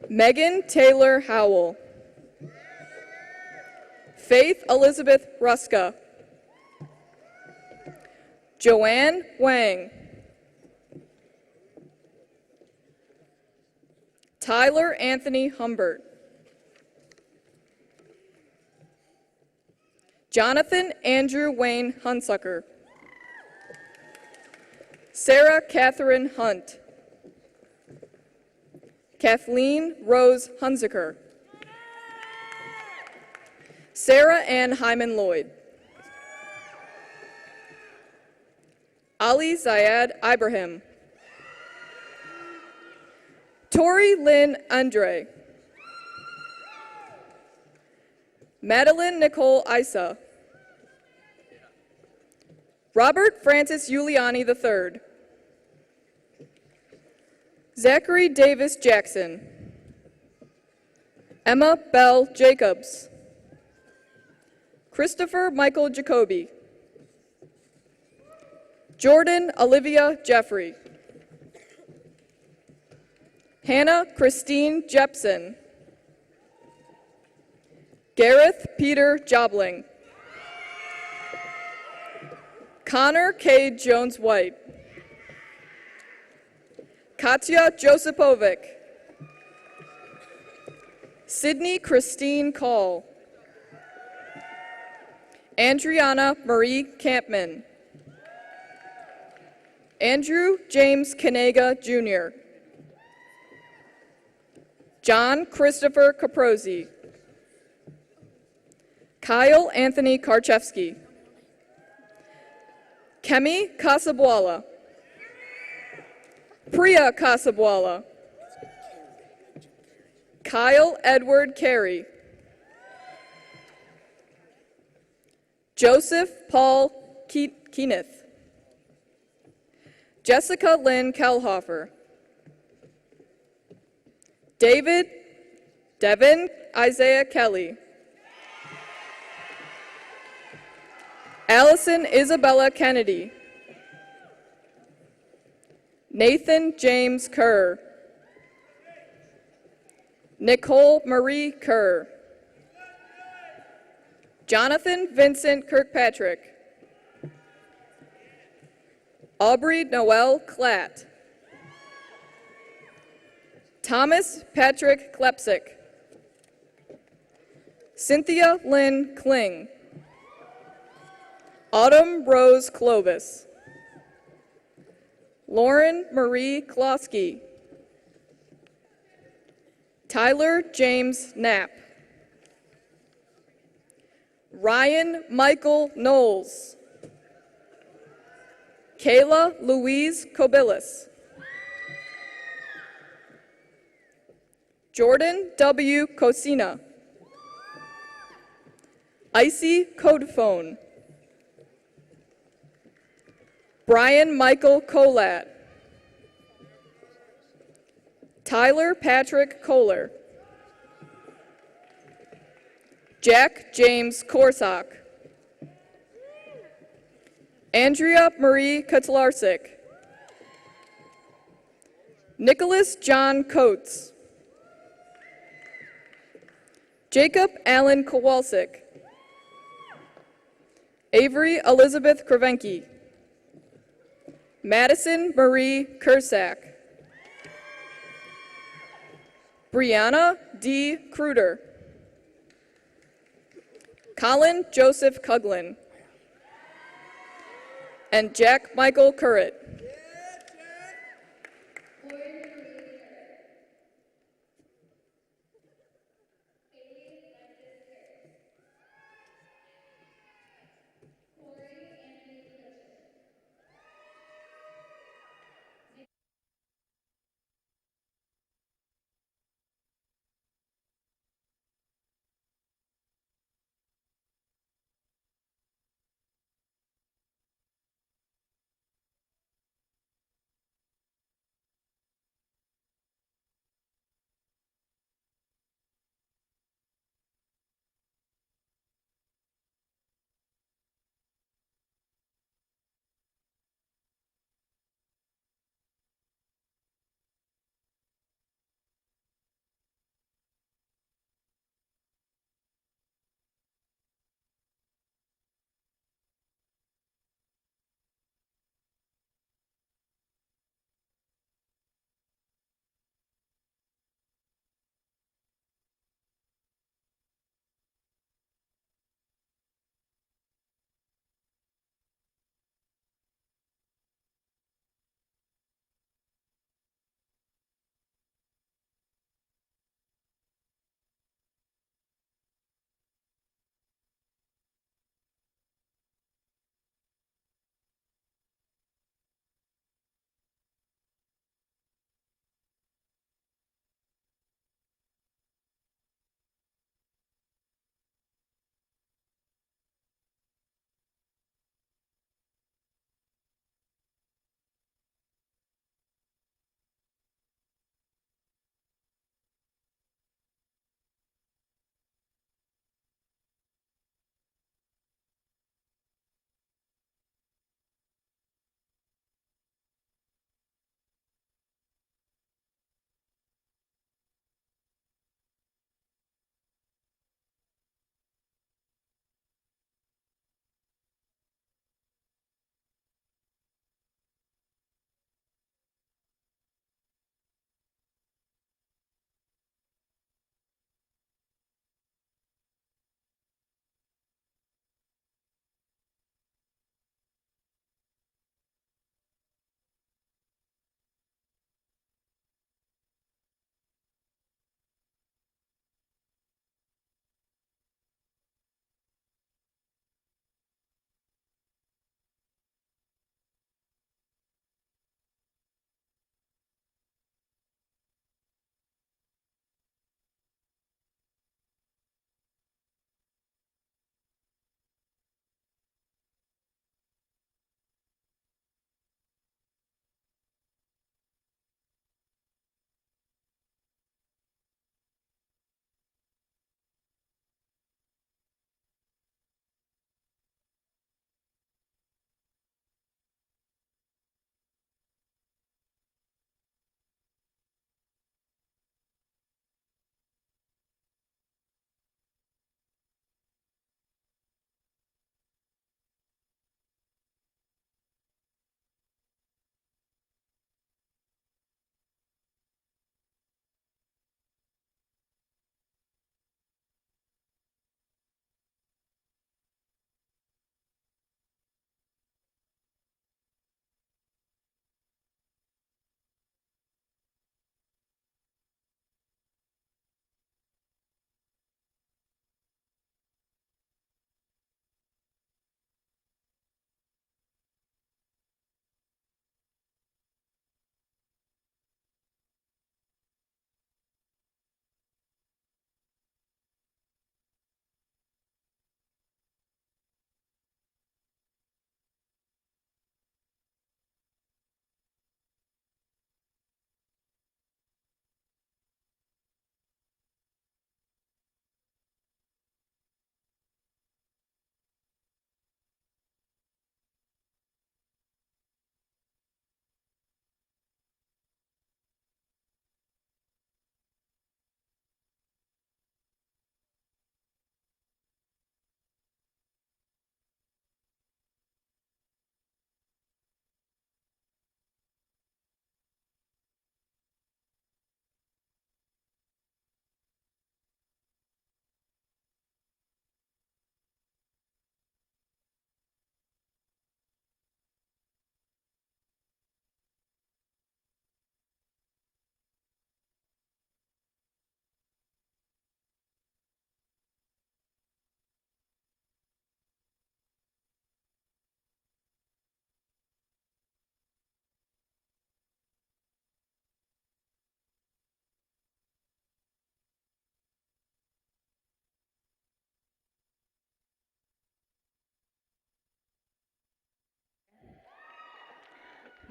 Megan Taylor Howell. Faith Elizabeth Ruska. Joanne Wang. Tyler Anthony Humbert. Jonathan Andrew Wayne Hunsucker. Sarah Catherine Hunt. Kathleen Rose Hunziker. Sarah Ann Hyman Lloyd. Ali Zayed Ibrahim. Tori Lynn Andre. Madeline Nicole Isa. Robert Francis Giuliani III. Zachary Davis Jackson. Emma Bell Jacobs. Christopher Michael Jacoby. Jordan Olivia Jeffrey. Hannah Christine Jepson. Gareth Peter Jobling. Connor K. Jones-White. Katya Josipovic. Sydney Christine Call. Andriana Marie Campman. Andrew James Kanega, Jr. John Christopher Caprosi. Kyle Anthony Karchevsky. Kemi Casabwala. Priya Casabwala. Kyle Edward Carey. Joseph Paul Keeneth. Jessica Lynn Kelhofer. Devin Isaiah Kelly. Allison Isabella Kennedy. Nathan James Kerr. Nicole Marie Kerr. Jonathan Vincent Kirkpatrick. Aubrey Noel Klatt. Thomas Patrick Klepsick. Cynthia Lynn Kling. Autumn Rose Clovis. Lauren Marie Klosky. Tyler James Knapp. Ryan Michael Knowles. Kayla Louise Kobilis. Jordan W. Cosina. Icy Codephone. Brian Michael Colat. Tyler Patrick Kohler. Jack James Korsak. Andrea Marie Kotlarsik. Nicholas John Coates. Jacob Allen Kowalczyk. Avery Elizabeth Kravenke. Madison Marie Kursak. Brianna D. Kruder. Colin Joseph Cuglin. And Jack Michael Currit.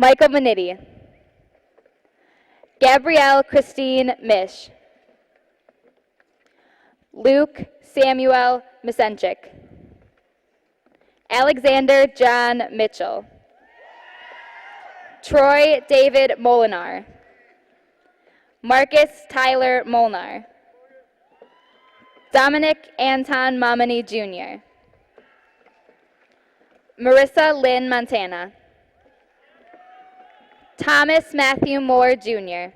Michael Manitti. Gabrielle Christine Mish. Luke Samuel Misenchik. Alexander John Mitchell. Troy David Molinar. Marcus Tyler Molnar. Dominic Anton Momini Jr. Marissa Lynn Montana. Thomas Matthew Moore Jr.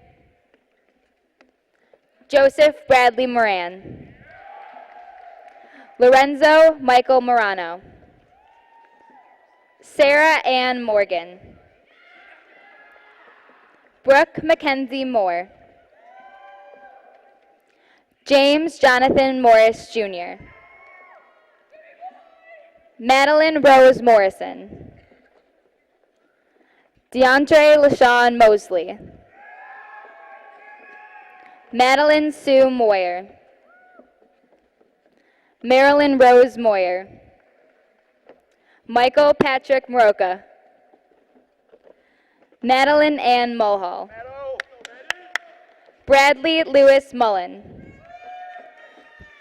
Joseph Bradley Moran. Lorenzo Michael Morano. Sarah Ann Morgan. Brooke Mackenzie Moore. James Jonathan Morris Jr. Madeline Rose Morrison. DeAndre LaShawn Mosley. Madeline Sue Moyer. Marilyn Rose Moyer. Michael Patrick Moroka. Madeline Ann Mulhall. Bradley Lewis Mullen.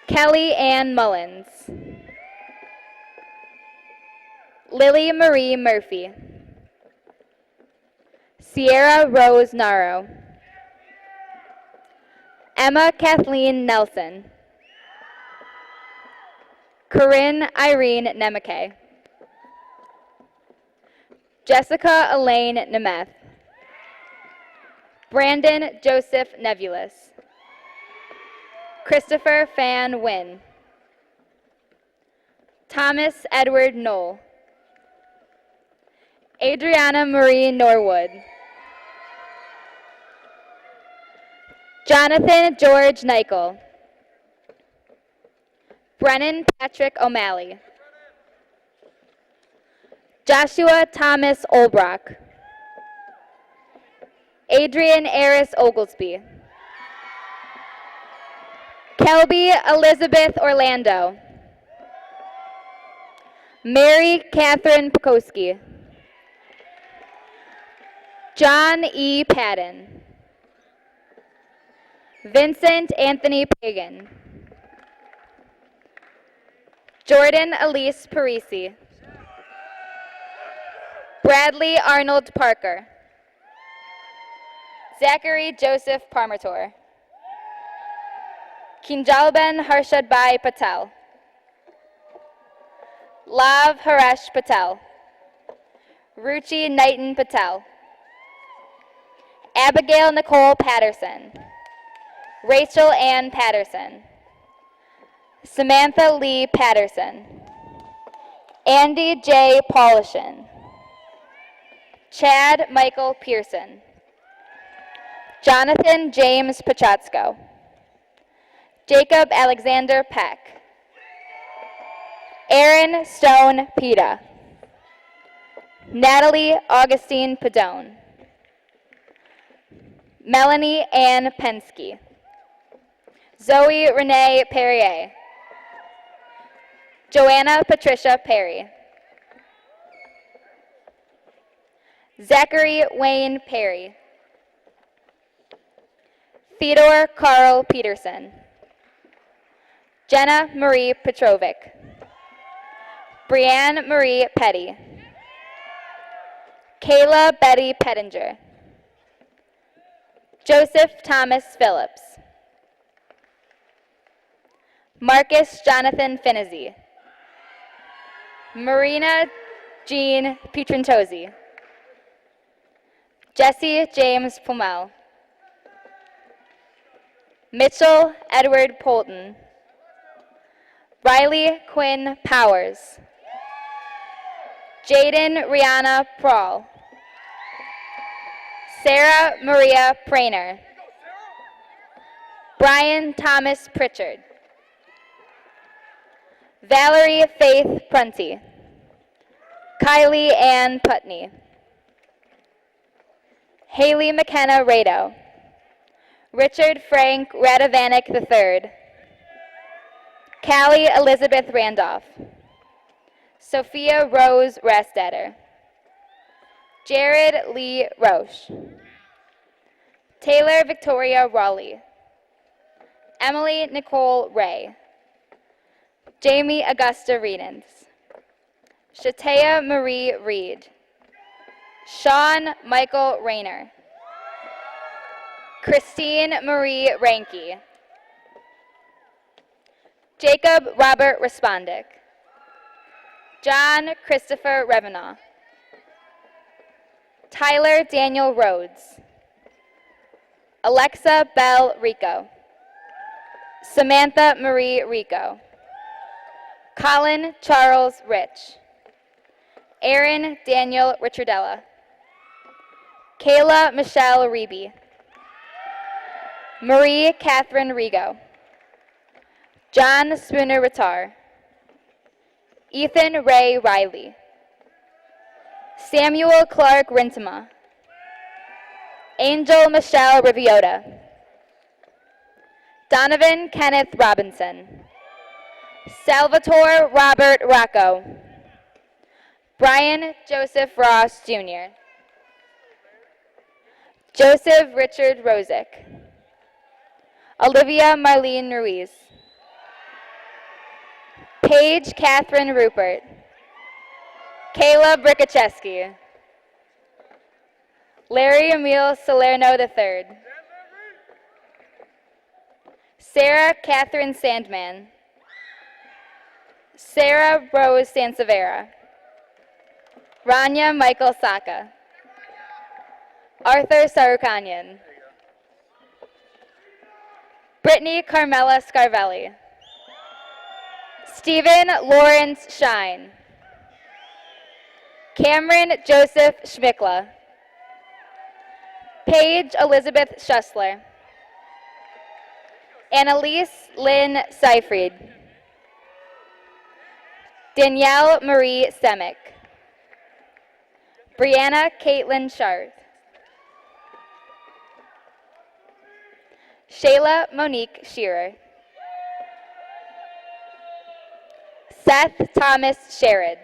Kelly Ann Mullins. Lily Marie Murphy. Sierra Rose Naro. Emma Kathleen Nelson. Corinne Irene Nemeke. Jessica Elaine Nemeth. Brandon Joseph Nebulous. Christopher Fan Wynn. Thomas Edward Knoll. Adriana Marie Norwood. Jonathan George Nichol. Brennan Patrick O'Malley. Joshua Thomas Olbrock. Adrian Eris Oglesby. Kelby Elizabeth Orlando. Mary Catherine Pekowski. John E. Padden. Vincent Anthony Pagan. Jordan Elise Parisi. Bradley Arnold Parker. Zachary Joseph Parmator. Kinjalben Harshadbhai Patel. Lav Haresh Patel. Ruchi Knighton Patel. Abigail Nicole Patterson. Rachel Ann Patterson. Samantha Lee Patterson. Andy J. Paulishin. Chad Michael Pearson. Jonathan James Pachatsko. Jacob Alexander Peck. Aaron Stone Pita. Natalie Augustine Padone. Melanie Ann Pensky. Zoe Renee Perrier. Joanna Patricia Perry. Zachary Wayne Perry. Theodore Carl Peterson. Jenna Marie Petrovic. Brianne Marie Petty. Kayla Betty Pettinger. Joseph Thomas Phillips. Marcus Jonathan Finizzi. Marina Jean Pietrantozzi. Jesse James Pumel. Mitchell Edward Polton. Riley Quinn Powers. Jaden Rihanna Prawl. Sarah Maria Prainer. Brian Thomas Pritchard. Valerie Faith Prunty. Kylie Ann Putney. Haley McKenna Rado. Richard Frank Radovanek III. Callie Elizabeth Randolph. Sophia Rose Rastetter. Jared Lee Roche. Taylor Victoria Raleigh. Emily Nicole Ray. Jamie Augusta Reedens. Shatea Marie Reed. Sean Michael Rayner. Christine Marie Ranke. Jacob Robert Respondick. John Christopher Revenaugh. Tyler Daniel Rhodes. Alexa Bell Rico. Samantha Marie Rico. Colin Charles Rich. Aaron Daniel Richardella. Kayla Michelle Reeby. Marie Catherine Rigo. John Spooner Rattar. Ethan Ray Riley. Samuel Clark Rintema. Angel Michelle Riviota. Donovan Kenneth Robinson. Salvatore Robert Rocco. Brian Joseph Ross Jr. Joseph Richard Rosick. Olivia Marlene Ruiz. Paige Catherine Rupert. Kayla Brickacheski. Larry Emile Salerno III. Sarah Catherine Sandman. Sarah Rose Sansevera. Rania Michael Saka. Arthur Sarukanyan. Brittany Carmela Scarvelli. Stephen Lawrence Shine. Cameron Joseph Schmickla. Paige Elizabeth Schussler. Annalise Lynn Seifried. Danielle Marie Semick. Brianna Caitlin Sharth. Shayla Monique Shearer. Seth Thomas Sherrod.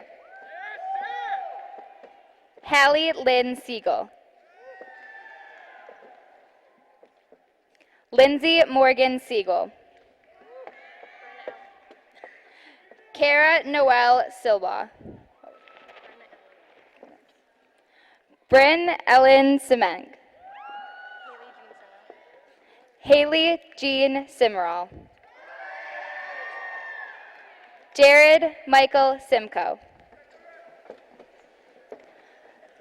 Hallie Lynn Siegel. Lindsay Morgan Siegel. Kara Noel Silva. Bryn Ellen Semeng. Haley Jean Simmerall. Jared Michael Simcoe.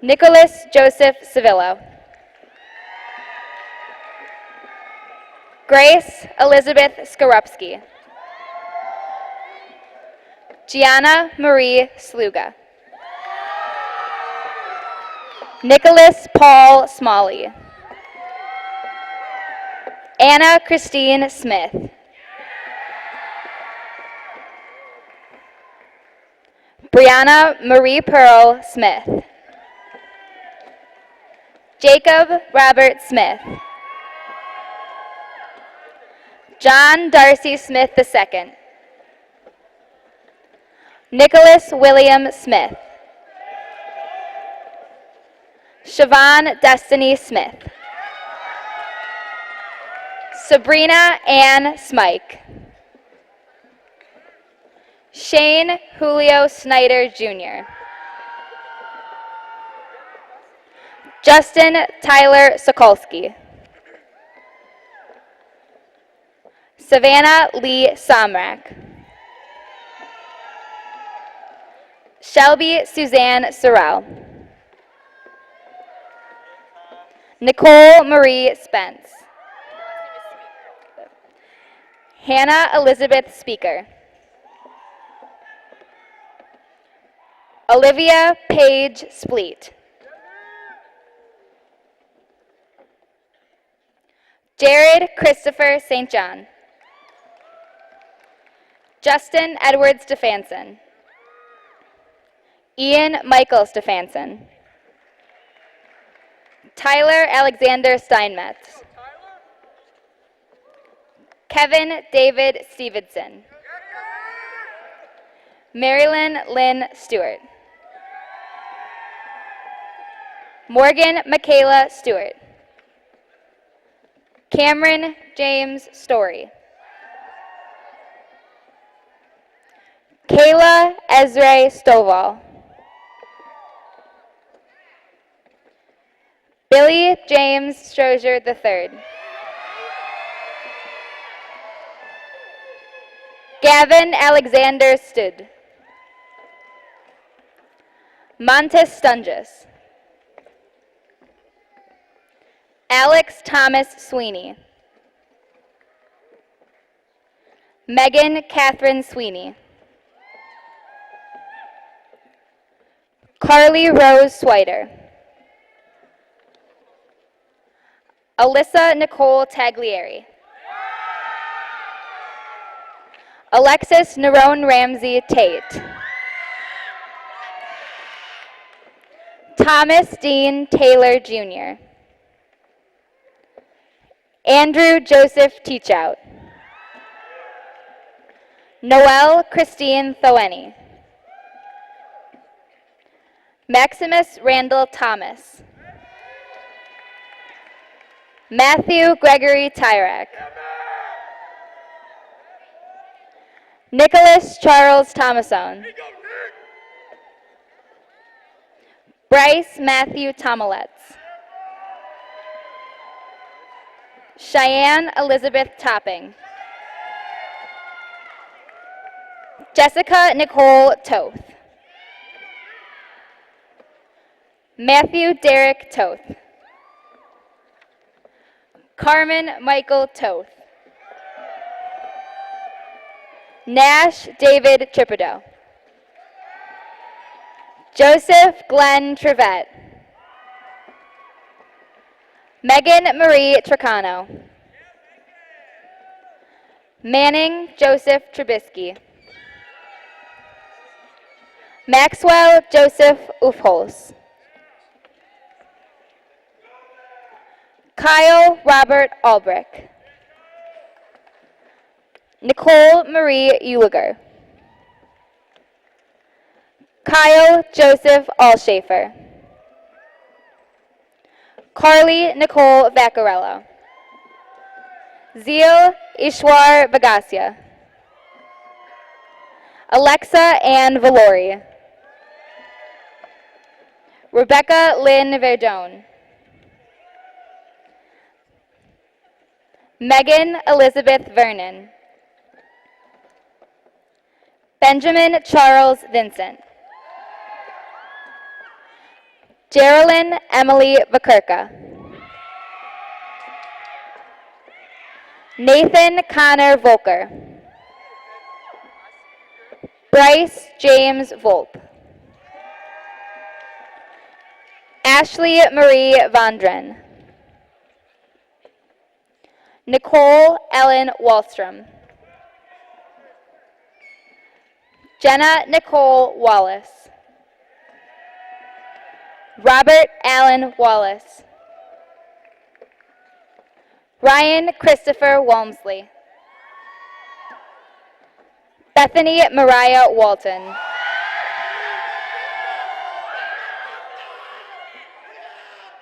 Nicholas Joseph Civillo. Grace Elizabeth Skorupski. Gianna Marie Sluga. Nicholas Paul Smalley. Anna Christine Smith. Brianna Marie Pearl Smith. Jacob Robert Smith. John Darcy Smith II. Nicholas William Smith. Siobhan Destiny Smith. Sabrina Ann Smike. Shane Julio Snyder Jr. Justin Tyler Sokolsky. Savannah Lee Somrak. Shelby Suzanne Sorrell. Nicole Marie Spence. Hannah Elizabeth Speaker. Olivia Paige Spleet. Jared Christopher St. John. Justin Edward Stefanson. Ian Michael Stefanson. Tyler Alexander Steinmetz. Kevin David Stevenson. Marilyn Lynn Stewart. Morgan Michaela Stewart. Cameron James Story. Kayla Ezra Stovall. Billy James Strozier III. Gavin Alexander Stud. Montes Stungus. Alex Thomas Sweeney. Megan Catherine Sweeney. Carly Rose Switer. Alyssa Nicole Taglieri. Alexis Nerone Ramsey Tate. Thomas Dean Taylor Jr. Andrew Joseph Teachout. Noelle Christine Thoeni. Maximus Randall Thomas. Matthew Gregory Tyrak. Nicholas Charles Thomasone. Bryce Matthew Tomalets. Cheyenne Elizabeth Topping. Jessica Nicole Toth. Matthew Derek Toth. Carmen Michael Toth. Nash David Tripido. Joseph Glenn Trevette. Megan Marie Tricano. Manning Joseph Trubisky. Maxwell Joseph Ufholz. Kyle Robert Albrecht. Nicole Marie Uliger. Kyle Joseph Allshafer. Carly Nicole Vaccarello. Zeal Ishwar Bagasia. Alexa Ann Valori. Rebecca Lynn Verdone. Megan Elizabeth Vernon. Benjamin Charles Vincent. Geraldine Emily Vakurka. Nathan Connor Volker. Bryce James Volpe. Ashley Marie Vondren. Nicole Ellen Wallstrom. Jenna Nicole Wallace. Robert Allen Wallace. Ryan Christopher Walmsley. Bethany Mariah Walton.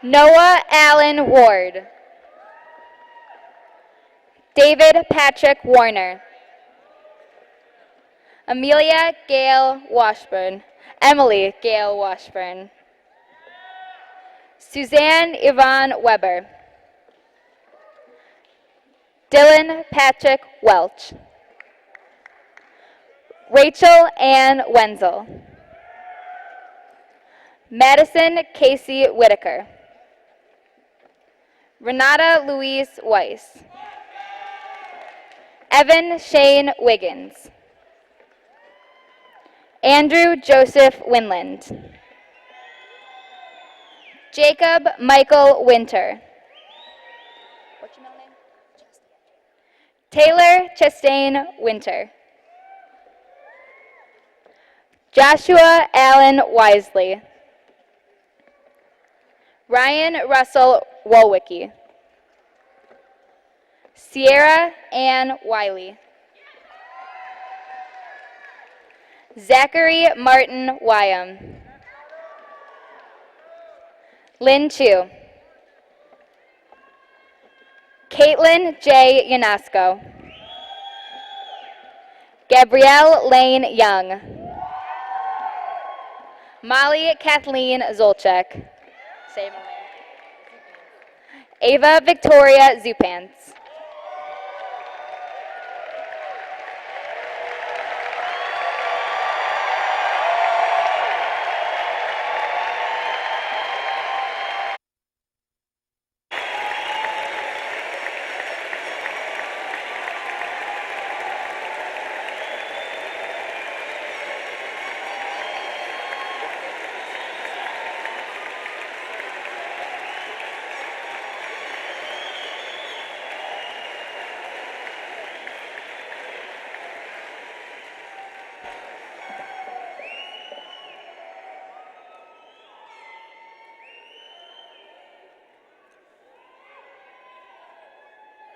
Noah Allen Ward. David Patrick Warner. Amelia Gail Washburn. Emily Gail Washburn. Suzanne Yvonne Weber. Dylan Patrick Welch. Rachel Ann Wenzel. Madison Casey Whitaker. Renata Louise Weiss. Evan Shane Wiggins. Andrew Joseph Winland. Jacob Michael Winter. What's your middle name? Taylor Chastain Winter. Joshua Allen Wisely. Ryan Russell Wolwicki. Sierra Ann Wiley. Zachary Martin Wyam. Lynn Chu. Caitlin J. Yanasco. Gabrielle Lane Young. Molly Kathleen Zolchek. Say my name. Ava Victoria Zupans.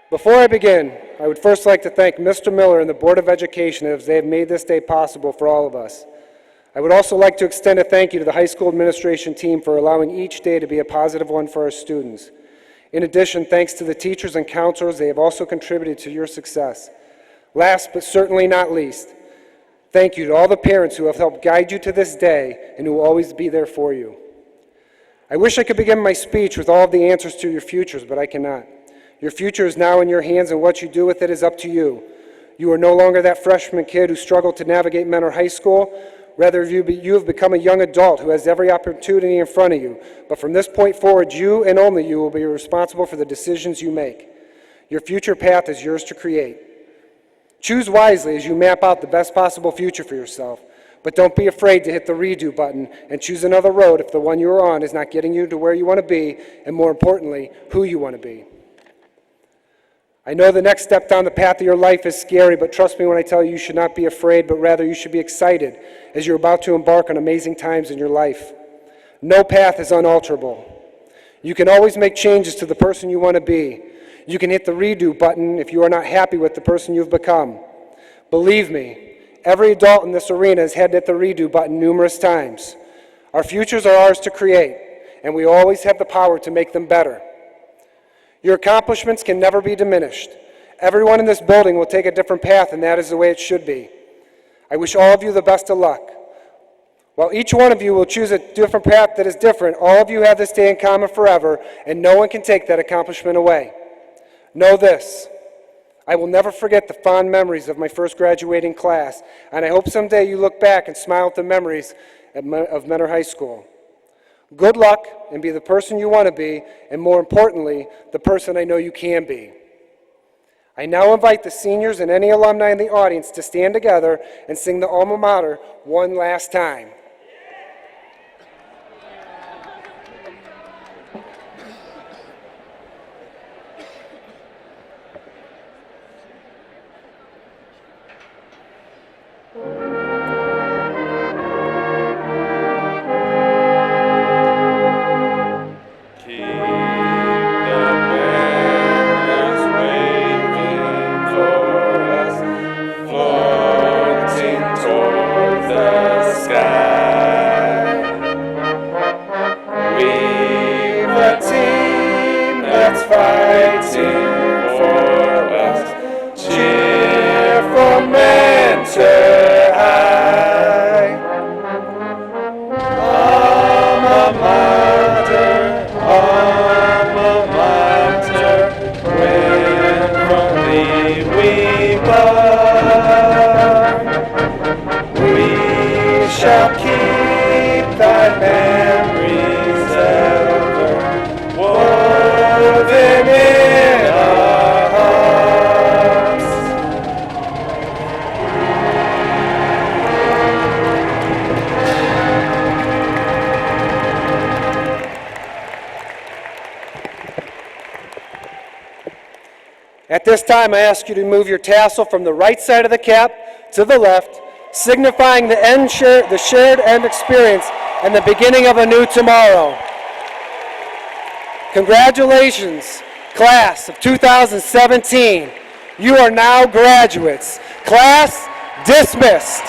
Before I begin, I would first like to thank Mr. Miller and the Board of Education as they have made this day possible for all of us. I would also like to extend a thank you to the high school administration team for allowing each day to be a positive one for our students. In addition, thanks to the teachers and counselors, they have also contributed to your success. Last but certainly not least, thank you to all the parents who have helped guide you to this day and who will always be there for you. I wish I could begin my speech with all of the answers to your futures, but I cannot. Your future is now in your hands, and what you do with it is up to you. You are no longer that freshman kid who struggled to navigate Mentor High School. Rather, you have become a young adult who has every opportunity in front of you. But from this point forward, you and only you will be responsible for the decisions you make. Your future path is yours to create. Choose wisely as you map out the best possible future for yourself. But don't be afraid to hit the redo button and choose another road if the one you are on is not getting you to where you want to be, and more importantly, who you want to be. I know the next step down the path of your life is scary, but trust me when I tell you, you should not be afraid, but rather you should be excited as you're about to embark on amazing times in your life. No path is unalterable. You can always make changes to the person you want to be. You can hit the redo button if you are not happy with the person you've become. Believe me, every adult in this arena has had to hit the redo button numerous times. Our futures are ours to create, and we always have the power to make them better. Your accomplishments can never be diminished. Everyone in this building will take a different path, and that is the way it should be. I wish all of you the best of luck. While each one of you will choose a different path that is different, all of you have this day in common forever, and no one can take that accomplishment away. Know this: I will never forget the fond memories of my first graduating class, and I hope someday you look back and smile at the memories of Mentor High School. Good luck, and be the person you want to be, and more importantly, the person I know you can be. I now invite the seniors and any alumni in the audience to stand together and sing the Alma Mater one last time. At this time, I ask you to move your tassel from the right side of the cap to the left, signifying the shared end experience and the beginning of a new tomorrow. Congratulations, class of 2017. You are now graduates. Class dismissed.